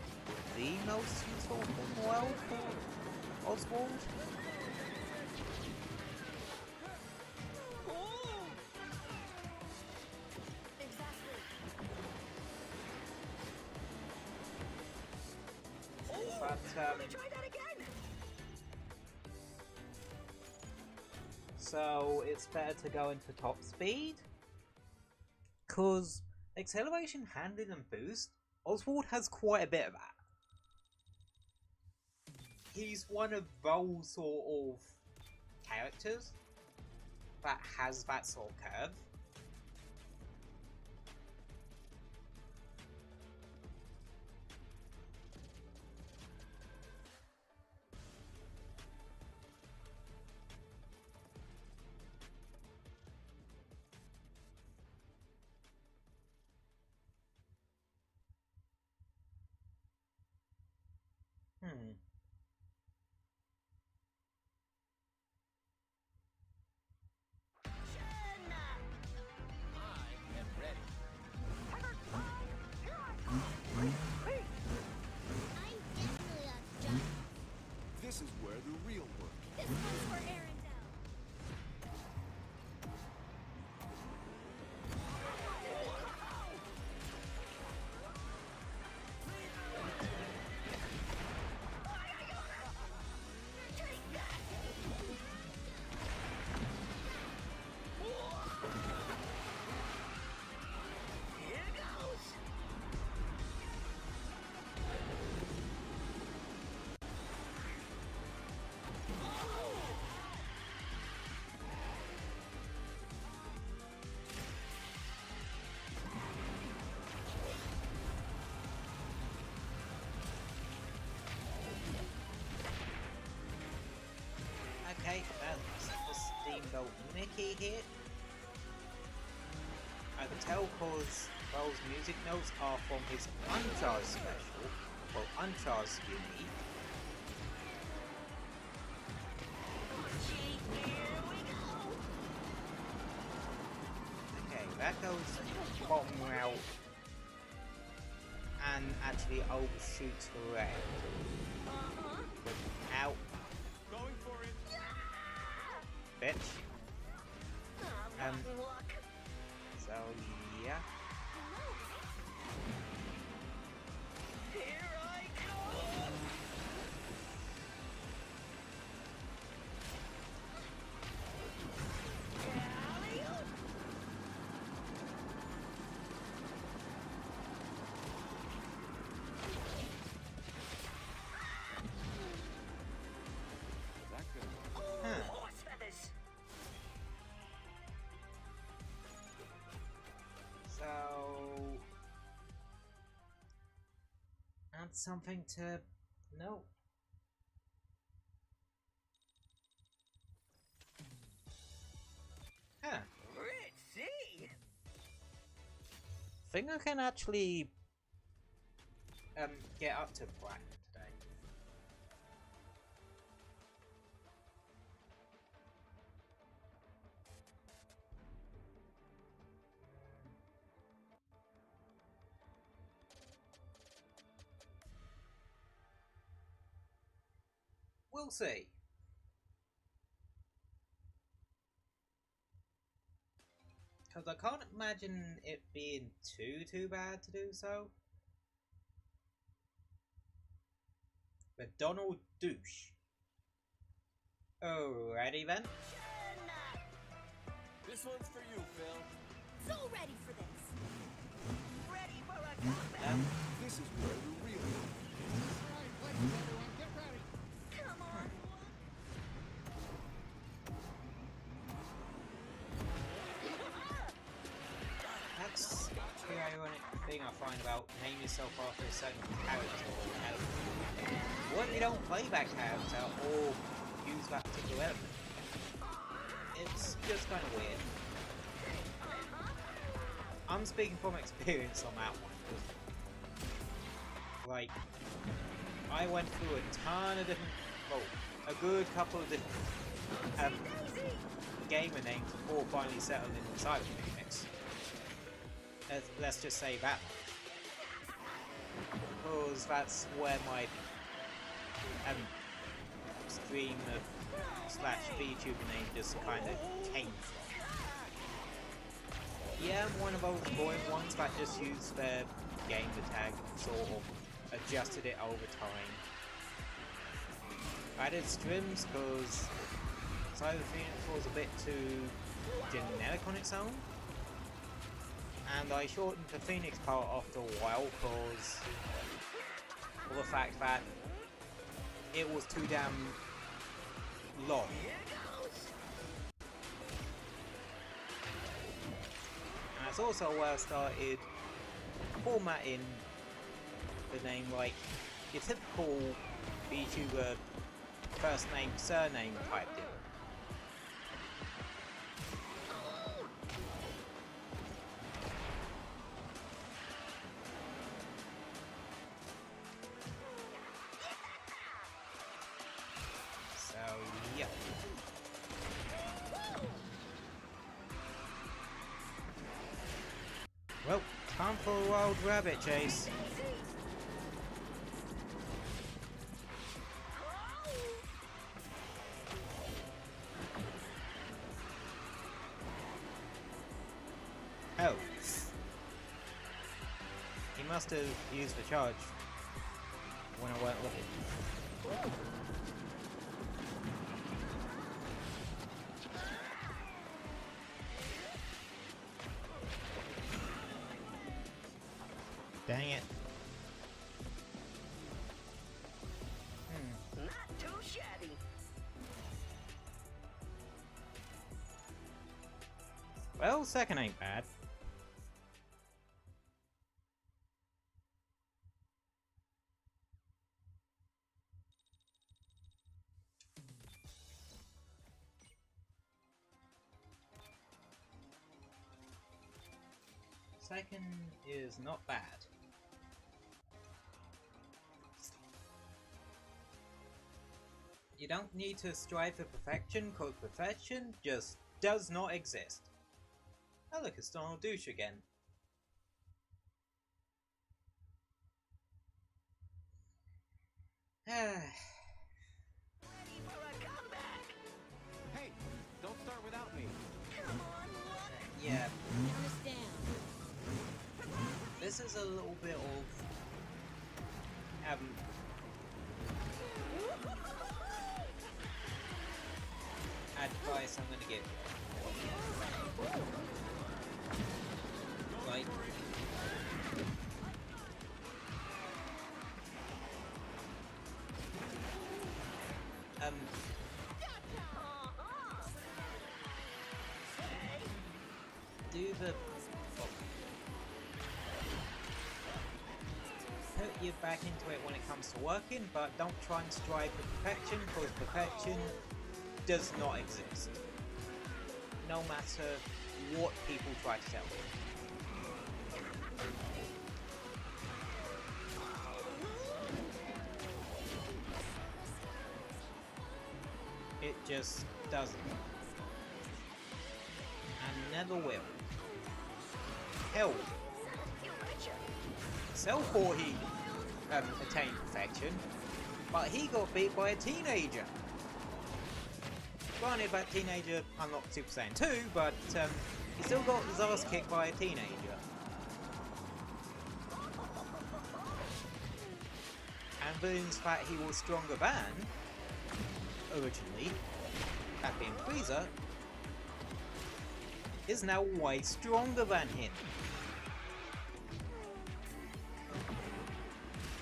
the most useful in the world for Oswald. But Let me try that again! so it's better to go into top speed. Cause acceleration, handling and boost, Oswald has quite a bit of that. He's one of those sort of characters that has that sort of curve. I am ready. I'm definitely a jump. This is where the real work. This one's for Arendelle. Okay, that's the Steamboat Mickey here. I can tell because those music notes are from his Uncharged special, or Uncharged Uni. Okay, that goes bottom route and actually overshoots red. Without Going for it. bitch. So yeah. Here I go! Alley-oop! Is that good? Huh. Horse feathers! So that's something to note. Huh. Ritzy! Think I can actually get up to black today. We'll see. Because I can't imagine it being too bad to do so. But Donald Douche. Alrighty then. This one's for you, Phil. So ready for this. Ready for a comeback! This is where the real Come on! That's the ironic thing I find about naming yourself after a certain character or element. What if you don't play that character or use that particular element? It's just kind of weird. I'm speaking from experience on that one. 'Cause, like, I went through a ton of different, well, a good couple of different gamer names before finally settling in the Cyber Phoenix. Let's just say that. Because that's where my stream of / VTuber name just kind of came from. Yeah, I'm one of those boring ones that just used their gamer tag and sort of adjusted it over time. I did streams because Cyber Phoenix was a bit too generic on its own. And I shortened the Phoenix part after a while because of the fact that it was too damn long. And that's also where I started formatting the name like your typical VTuber first name, surname type deal. So, yeah. Well, time for a wild rabbit chase. Oh. He must have used the charge when I weren't looking. Dang it. Not too shabby. Well, second ain't bad. second is not bad. You don't need to strive for perfection, cause perfection just does not exist. Oh look, it's Donald Douche again. Ready for a comeback? Hey, don't start without me. Come on, look. Yeah, Count us down. this is a little bit of advice I'm gonna give. Like, do the put your back into it when it comes to working, but don't try and strive for perfection, because perfection does not exist. No matter what people try to tell you. It just doesn't. And never will. Hell, Cell thought he attained perfection, but he got beat by a teenager. Granted, that teenager unlocked Super Saiyan 2, but he still got his ass kicked by a teenager. And Boon's fact he was stronger than, originally, that being Frieza, is now way stronger than him.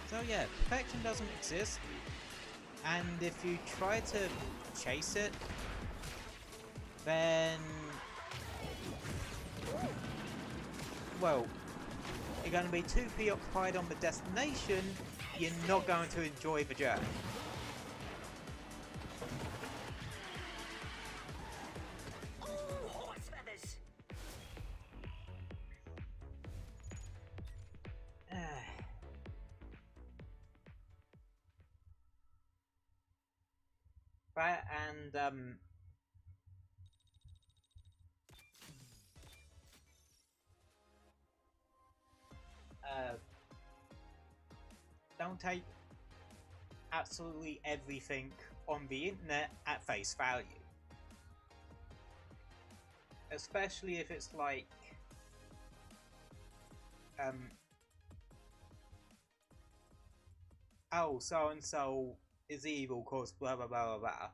So yeah, perfection doesn't exist, and if you try to chase it, then, well, you're going to be too preoccupied on the destination, you're not going to enjoy the journey. Oh, horse feathers. That and don't take absolutely everything on the internet at face value. Especially if it's like oh, so and so is evil cause blah blah blah blah blah.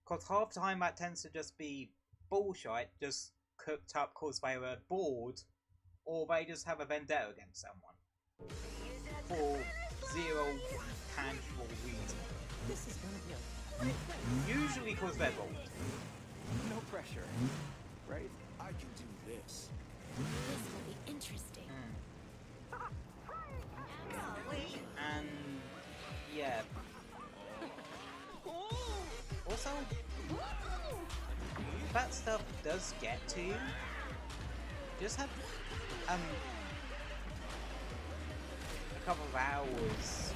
Cause half the time that tends to just be bullshit, just cooked up cause they were bored, or they just have a vendetta against someone. For zero tangible reason. This is gonna be a great thing. Usually cause they're bored. No pressure, right? I can do this. This will be interesting. And yeah. Also, if that stuff does get to you, just have a couple of hours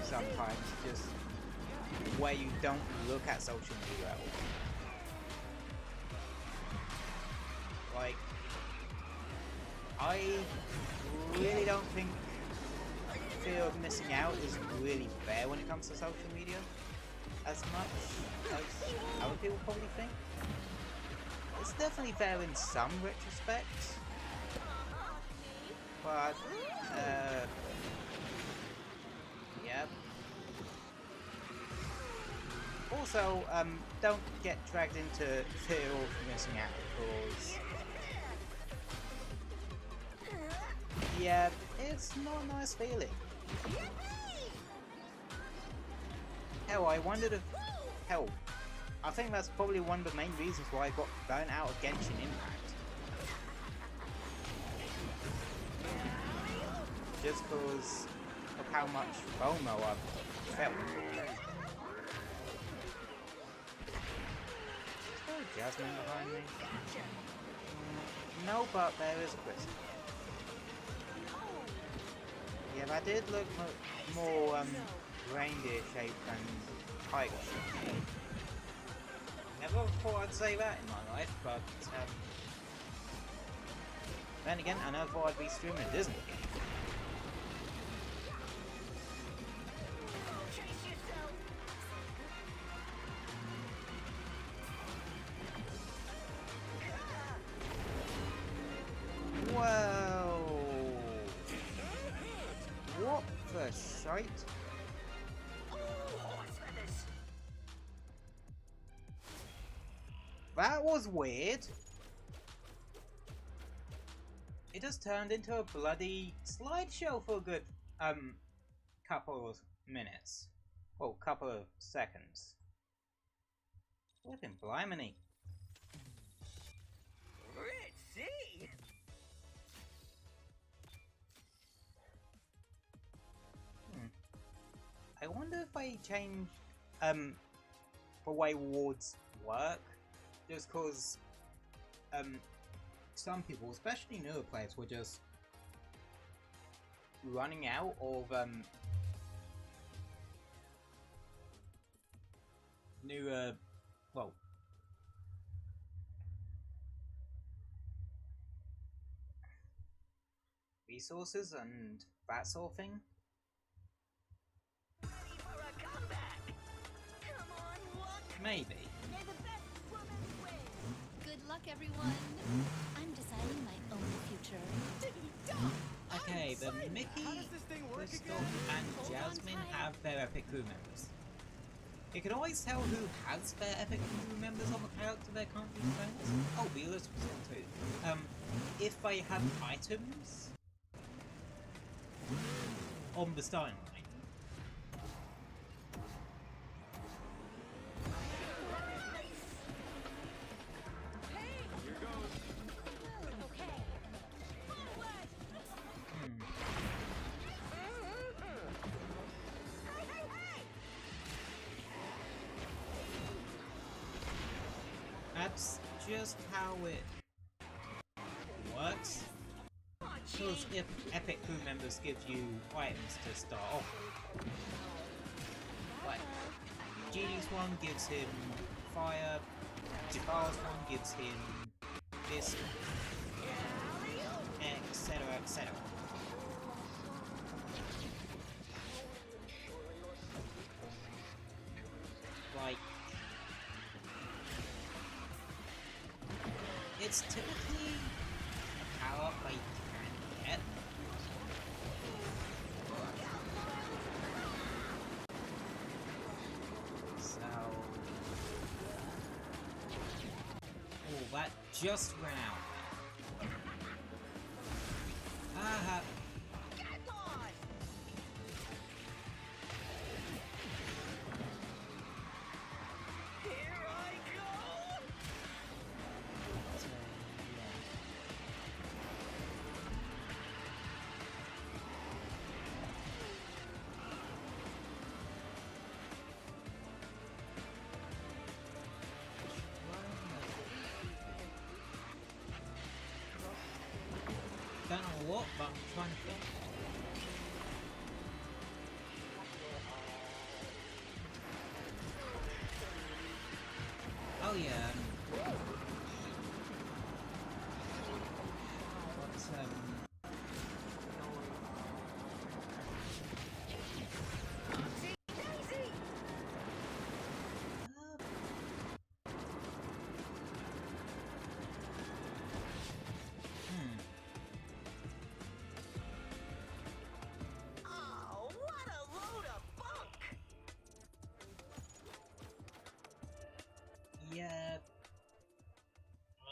sometimes just where you don't look at social media at all. Like, I really don't think fear of missing out is really fair when it comes to social media as much as other people probably think. It's definitely fair in some retrospects, but yeah. Also, don't get dragged into fear of missing out, because yeah, it's not a nice feeling. Hell, I wondered if... Hell, I think that's probably one of the main reasons why I got burnt out of Genshin Impact. Just because of how much FOMO I've felt. Is there a Jasmine behind me? No, but there is a twist. Yeah, that did look more reindeer shaped than tiger shaped. Never thought I'd say that in my life, but then again, I never thought I'd be streaming a Disney game. Whoa! What the shite? That was weird. It just turned into a bloody slideshow for a good couple of minutes. Well, couple of seconds. Flippin' blimey. Ritzy! I wonder if I changed the way rewards work, just cause some people, especially newer players, were just running out of newer, well, resources and that sort of thing. Ready for a comeback! Come on, look! Maybe. May the best woman win. Good luck, everyone. I'm deciding my own future. Okay, the Mickey, How does this thing work Crystal, again? and Jasmine have their epic crew members. You can always tell who has their epic crew members on the character they're currently playing as. Oh, the list was on too. If they have items on the starting line. That's just how it works. Because if epic crew members give you items to start off with. Like, Genie's one gives him fire, Jafar's one gives him this, etc, etc. Like, it's typically a power-up I can get. So... oh, that just ran out. Aha! Get on! Here I go! So, yeah. Don't know what, but I'm trying to think. Oh yeah. What's Oopsie daisy! Oh, what a load of bunk! yeah.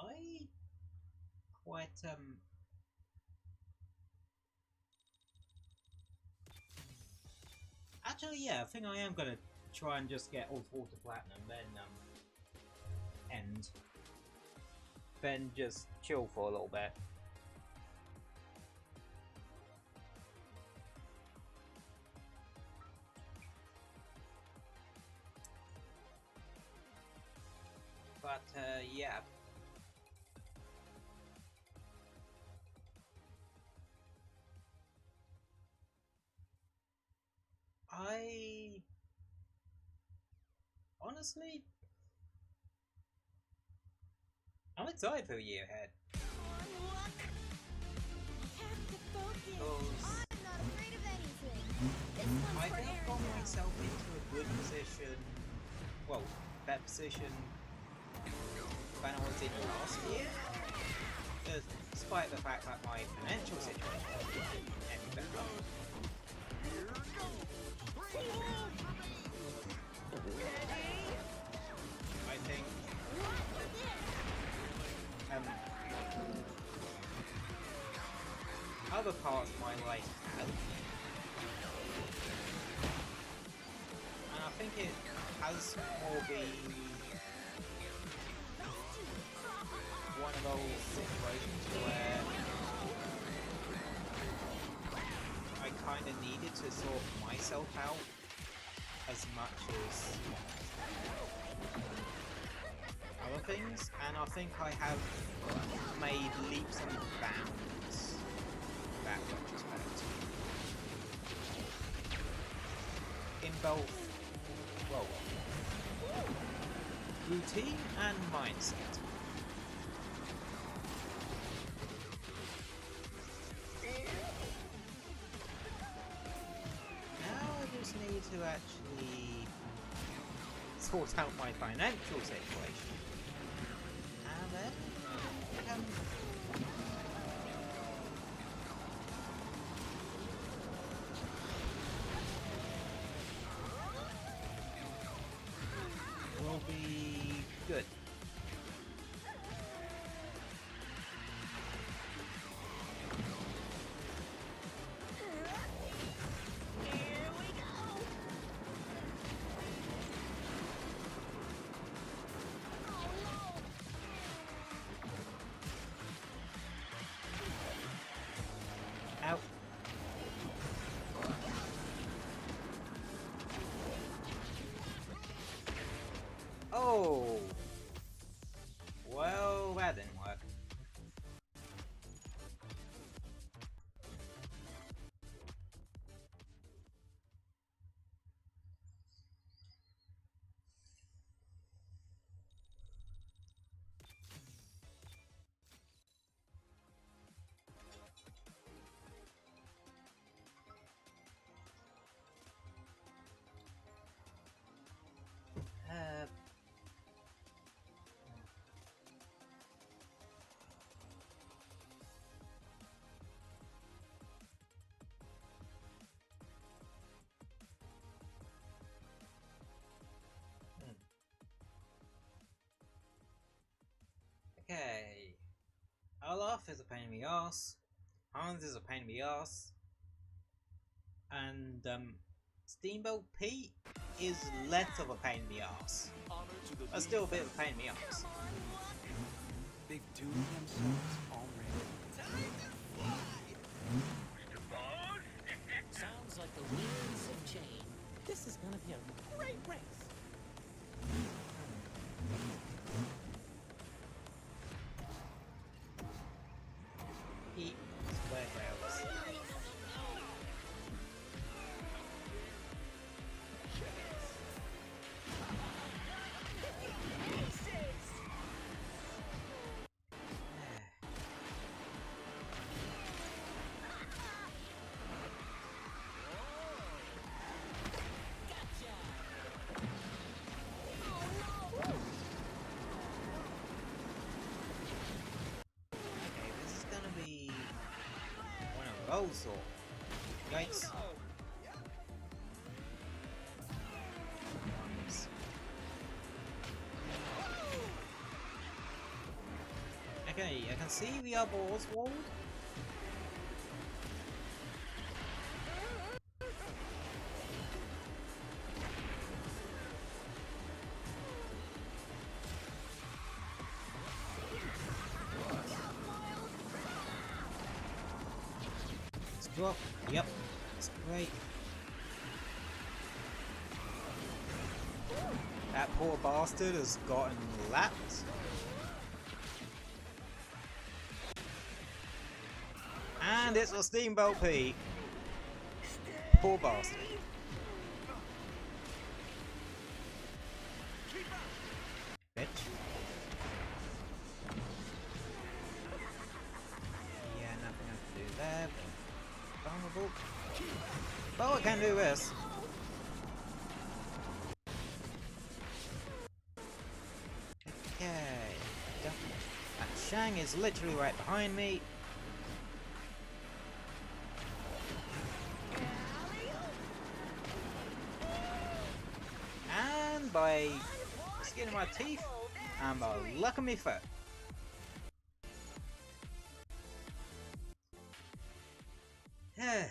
I quite actually, yeah, I think I am gonna try and just get Oswald to platinum, then just chill for a little bit. But yeah. honestly, I'm excited for a year ahead. Because I think I've got myself into a good position, well, better position than I was in last year, despite the fact that my financial situation wasn't any better. I think other parts of my life have, and I think it has more been one of those situations where I kind of needed to sort myself out as much as other things, and I think I have made leaps and bounds in that retrospect. In both, well, routine and mindset. Now I just need to actually sort out my financial situation. And then will be good. Out. Oh! Well, that didn't work. Okay. Olaf is a pain in the ass. Hans is a pain in the ass. And Steamboat Pete is less of a pain in the ass. But still a bit of a pain in the ass. They've doomed themselves already. Sounds like the wheels have changed. This is gonna be a great race. Pete square rails. Also, yikes. Okay, I can see the other Oswald. Drop. Yep. That's great. That poor bastard has gotten lapped. And it's a Steamboat Pete. Poor bastard. Oh, I can do this. Okay. And Shang is literally right behind me. And by skin of my teeth and by luck of me foot. Right.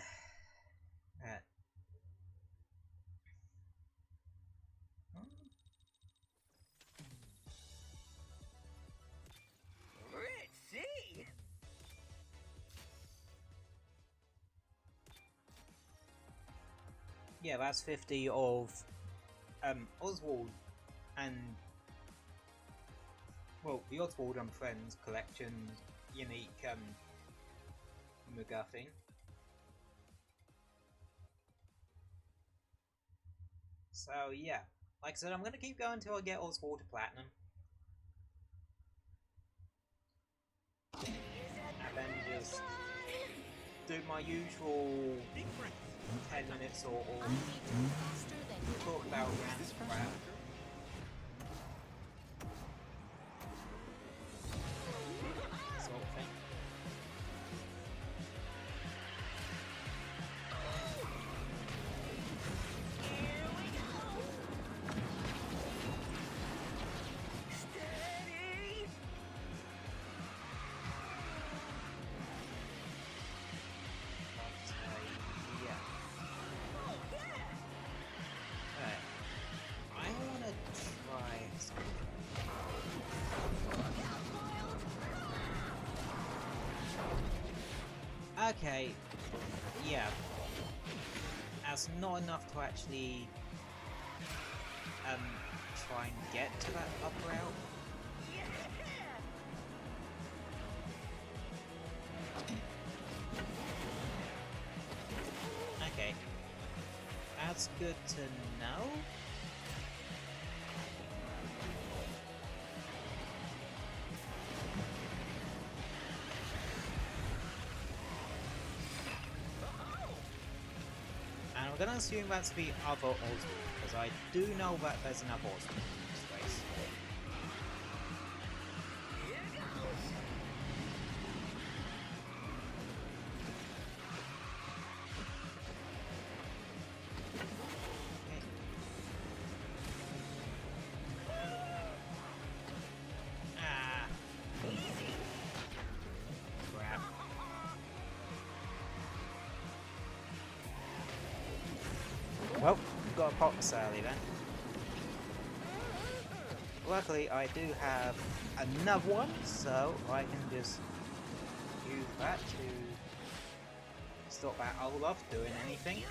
Let's see. Yeah, that's 50 of Oswald and well, the Oswald and Friends collection unique MacGuffin. So yeah, like I said, I'm gonna keep going until I get Oswald to Platinum. And then just do my usual 10 minutes or talk about random crap. Sort of thing. Steady. Yeah. Oh yeah. Alright. I wanna try something. Okay. Yeah. That's not enough to actually try and get to that upper out. Okay. That's good to know. And I'm gonna assume that's the other Oswald, because I do know that there's another Oswald in this race. Okay. Ah. Crap. Well, got a pop Sally then. Luckily, I do have another one, so I can just use that to stop that Olaf doing anything.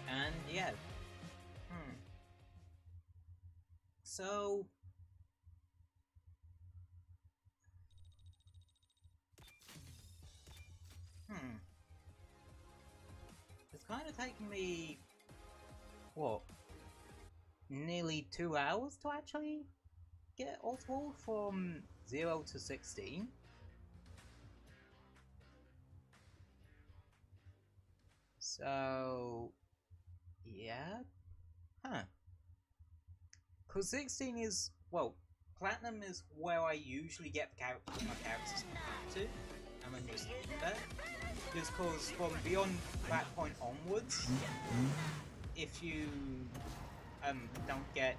And yeah. So it's kind of taking me what, nearly 2 hours to actually get Oswald from 0 to 16. So yeah, because 16 is, well, Platinum is where I usually get the my characters to, and then just leave there. Just because from beyond that point onwards, if you don't get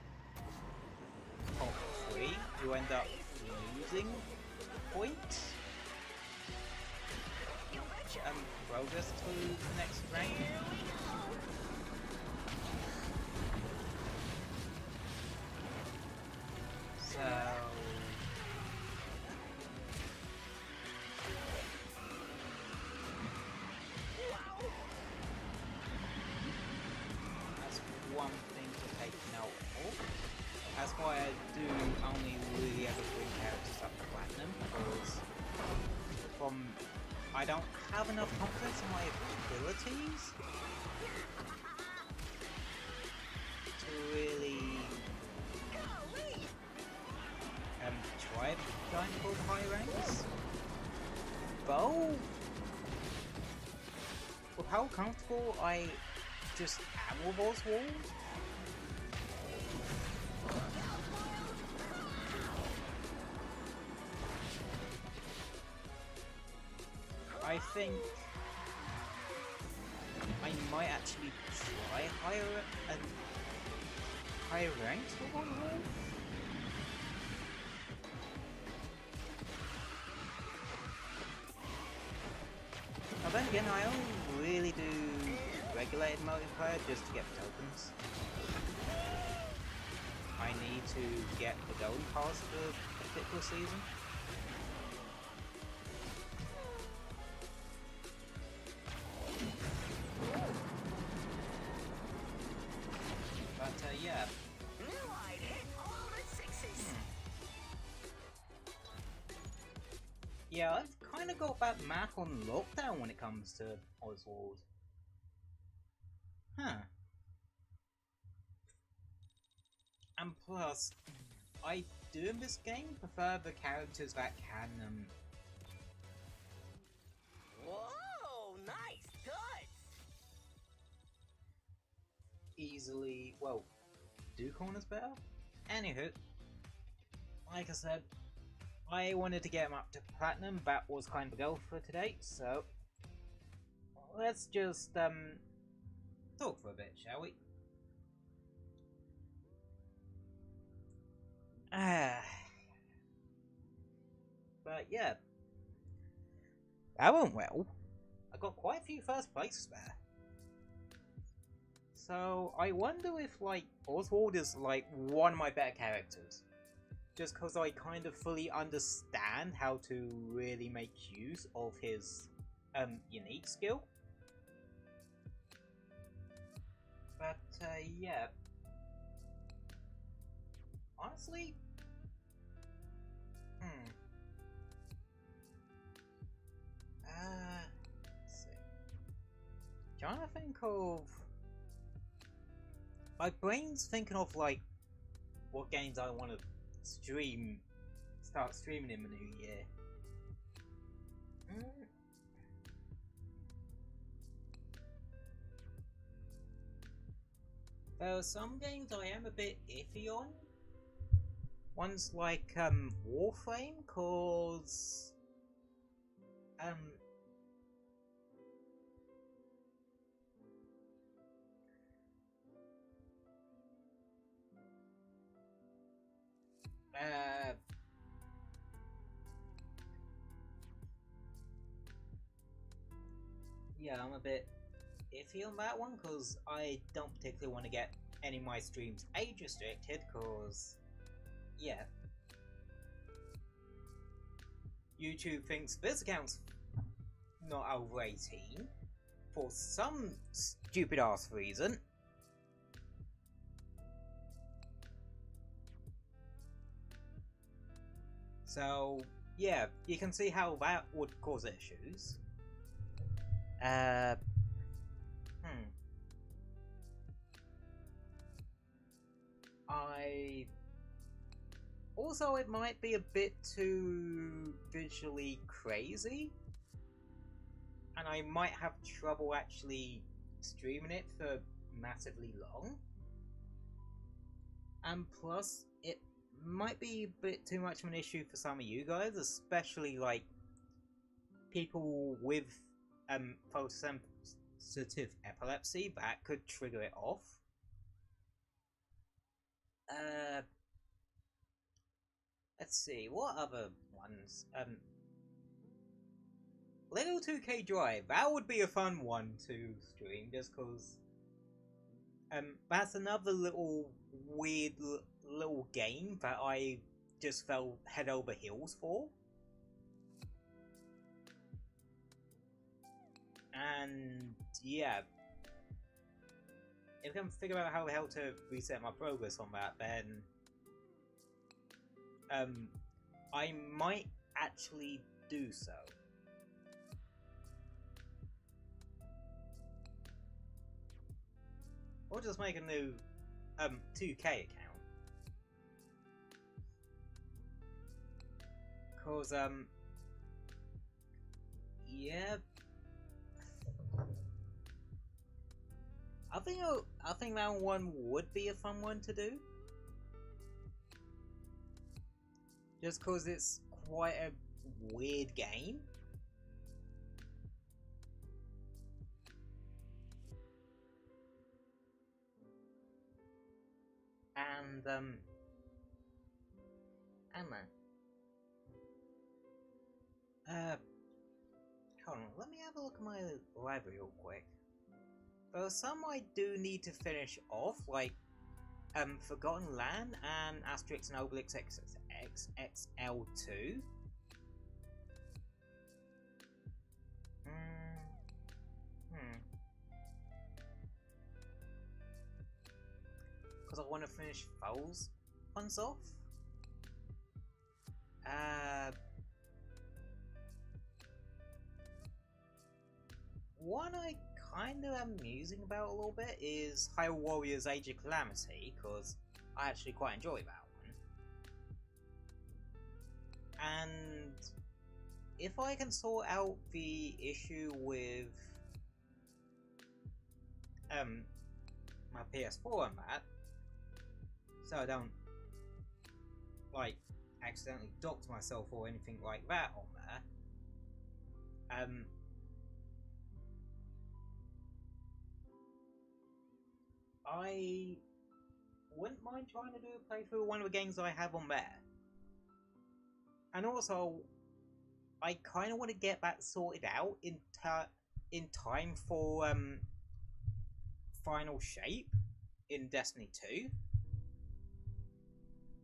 top 3, you end up losing points and progress to the next rank. So that's one thing to take note of. That's why I do only really ever bring characters up to Platinum, because I don't have enough confidence in my abilities to really try going for high ranks. comfortable I just am with Oswald. I think I might actually try higher ranks with Oswald. Now then again, I only really do regulated multiplayer just to get tokens. I need to get the gold pass for a particular season. But yeah. Knew I'd hit all the sixes. Yeah, I've kind of got that map on lockdown when it comes to Oswald. Huh. And plus, I do in this game prefer the characters that can, Whoa, nice touch. easily, well, do corners better? Anywho, like I said, I wanted to get him up to platinum. That was kind of a goal for today, so let's just talk for a bit, shall we? But yeah, that went well. I got quite a few first places there. So I wonder if like Oswald is like one of my better characters. Just because I kind of fully understand how to really make use of his unique skill. But yeah. Honestly, let's see. Trying to think of. My brain's thinking of like what games I want to start streaming in the new year. There are some games I am a bit iffy on. One's like Warframe, cause yeah, I'm a bit iffy on that one because I don't particularly want to get any of my streams age restricted because, yeah, YouTube thinks this account's not over 18 for some stupid ass reason. So, yeah, you can see how that would cause issues. Also, it might be a bit too visually crazy, and I might have trouble actually streaming it for massively long. And plus, it might be a bit too much of an issue for some of you guys, especially like people with photosensitive epilepsy that could trigger it off. Let's see, what other ones? Lego 2K Drive, that would be a fun one to stream, just cause that's another little weird little game that I just fell head over heels for. And yeah, if I can figure out how the hell to reset my progress on that, then I might actually do so. Or just make a new 2K account. Cause yeah. I think round one would be a fun one to do. Just cause it's quite a weird game. And Emma. Hold on, let me have a look at my library real quick. There are some I do need to finish off, like Forgotten Land and Asterix and Obelix XXL2. Because I want to finish those ones off. One I kind of am musing about a little bit is Hyrule Warriors Age of Calamity, because I actually quite enjoy that one. And if I can sort out the issue with my PS4 and that, so I don't like accidentally dox myself or anything like that on there, I wouldn't mind trying to do a playthrough of one of the games I have on there. And also, I kind of want to get that sorted out in time for Final Shape in Destiny 2.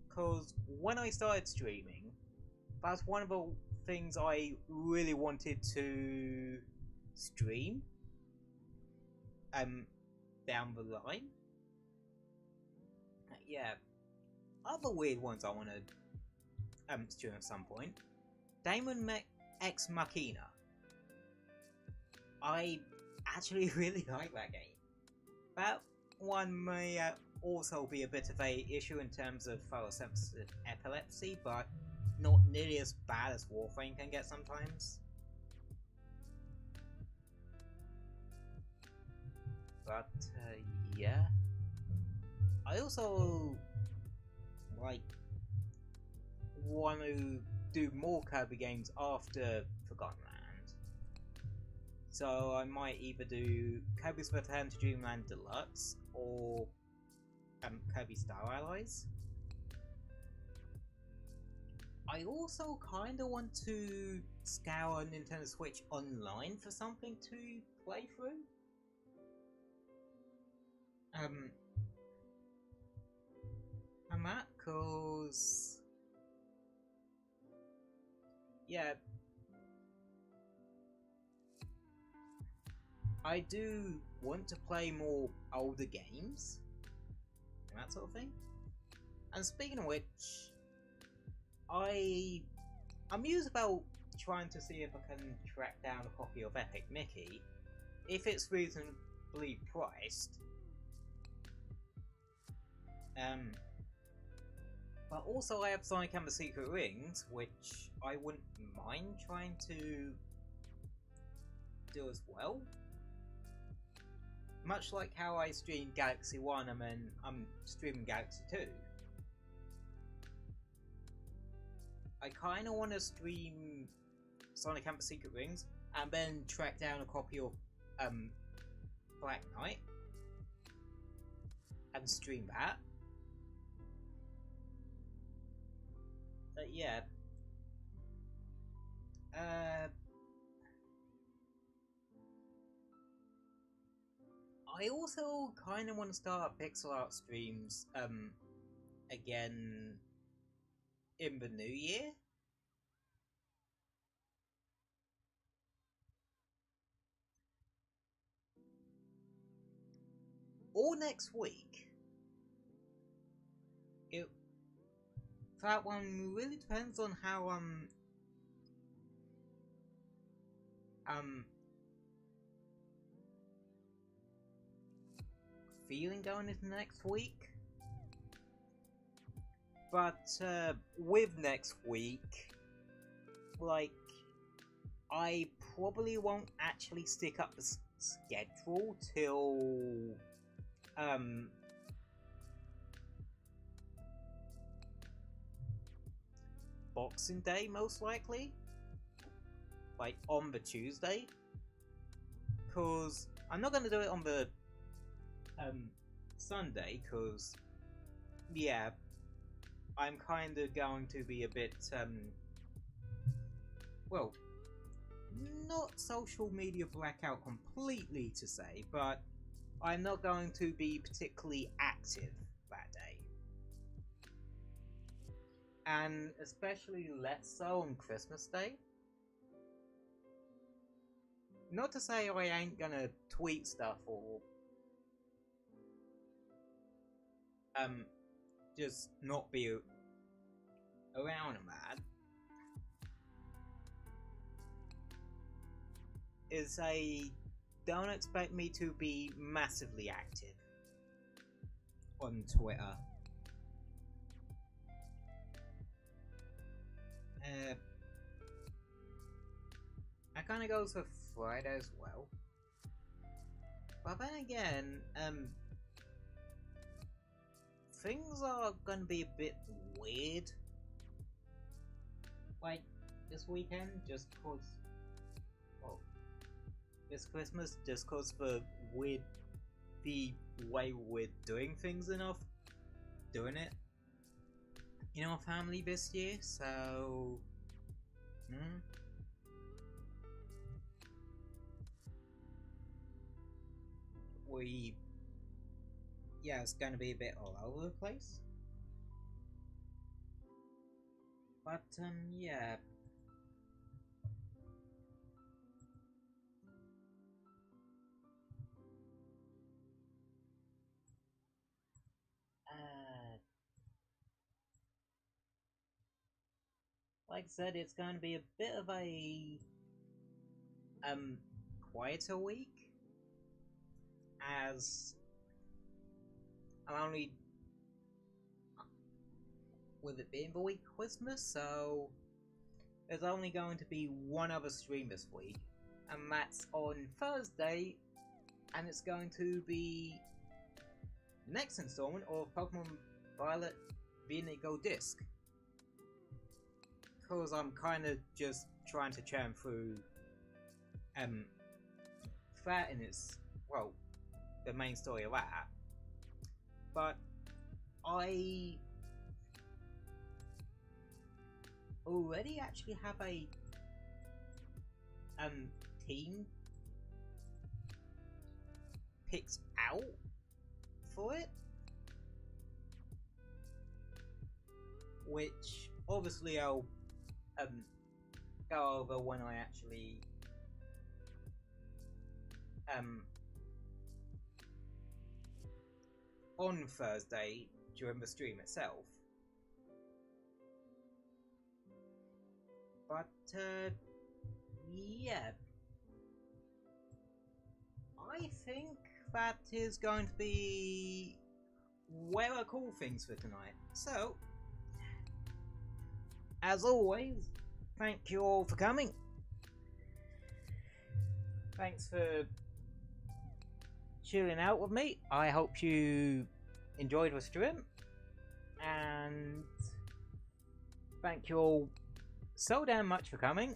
Because when I started streaming, that's one of the things I really wanted to stream down the line. Yeah. Other weird ones I want to stream at some point. Daemon X Machina. I actually really like that game. That one may also be a bit of a issue in terms of photosensitive epilepsy, but not nearly as bad as Warframe can get sometimes. But yeah, I also like want to do more Kirby games after Forgotten Land. So I might either do Kirby's Return to Dreamland Deluxe or Kirby Star Allies. I also kind of want to scour Nintendo Switch Online for something to play through. And that, cause yeah, I do want to play more older games and that sort of thing. And speaking of which, I'm mused about trying to see if I can track down a copy of Epic Mickey if it's reasonably priced. But also I have Sonic and the Secret Rings, which I wouldn't mind trying to do as well. Much like how I streamed Galaxy 1 and then I'm streaming Galaxy 2. I kinda wanna stream Sonic and the Secret Rings and then track down a copy of Black Knight and stream that. Yeah. I also kind of want to start pixel art streams again in the new year. Or next week. That one really depends on how feeling going into next week. But with next week, like, I probably won't actually stick up the schedule till Boxing Day, most likely, like on the Tuesday, because I'm not going to do it on the Sunday, because yeah, I'm kind of going to be a bit well, not social media blackout completely to say, but I'm not going to be particularly active that day. And especially less so on Christmas Day. Not to say I ain't gonna tweet stuff or just not be around and that. Is don't expect me to be massively active on Twitter. That kind of goes for Friday as well. But then again, things are gonna be a bit weird. Like this weekend, just cause. Well, this Christmas, just cause the way we're doing things enough, doing it in our family this year, so it's gonna be a bit all over the place. But yeah. Like I said, it's going to be a bit of a quieter week, as I'm only with it being the week of Christmas, so there's only going to be one other stream this week, and that's on Thursday, and it's going to be the next installment of Pokemon Violet Vinegar Disc. Because I'm kind of just trying to churn through that in its, well, the main story of that. But I already actually have a team picked out for it, which obviously I'll go over when I actually on Thursday during the stream itself. But yeah, I think that is going to be where I call things for tonight. So, as always, thank you all for coming. Thanks for chilling out with me. I hope you enjoyed the stream. And thank you all so damn much for coming.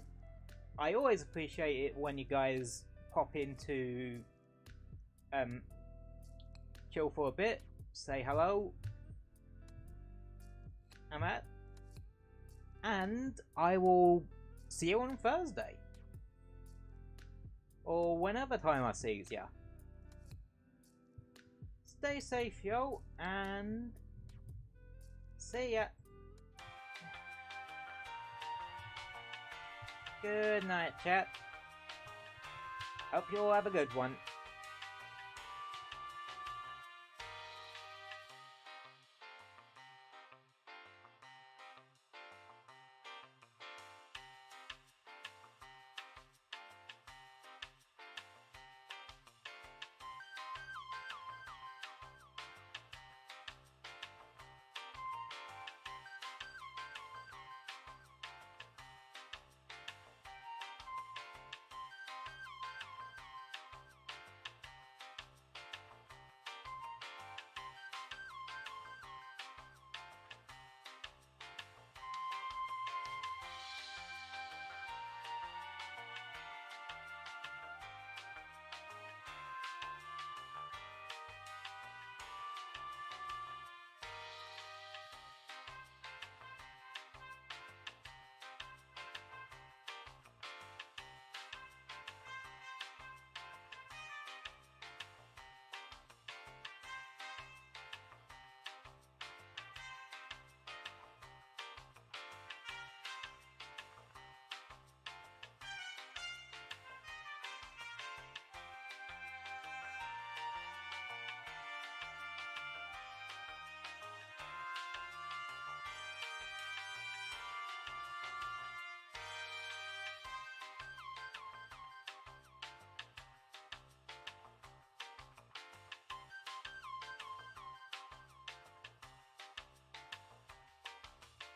I always appreciate it when you guys pop into chill for a bit, say hello, and that. And I will see you on Thursday. Or whenever time I sees ya. Stay safe, yo, and see ya. Good night, chat. Hope you all have a good one.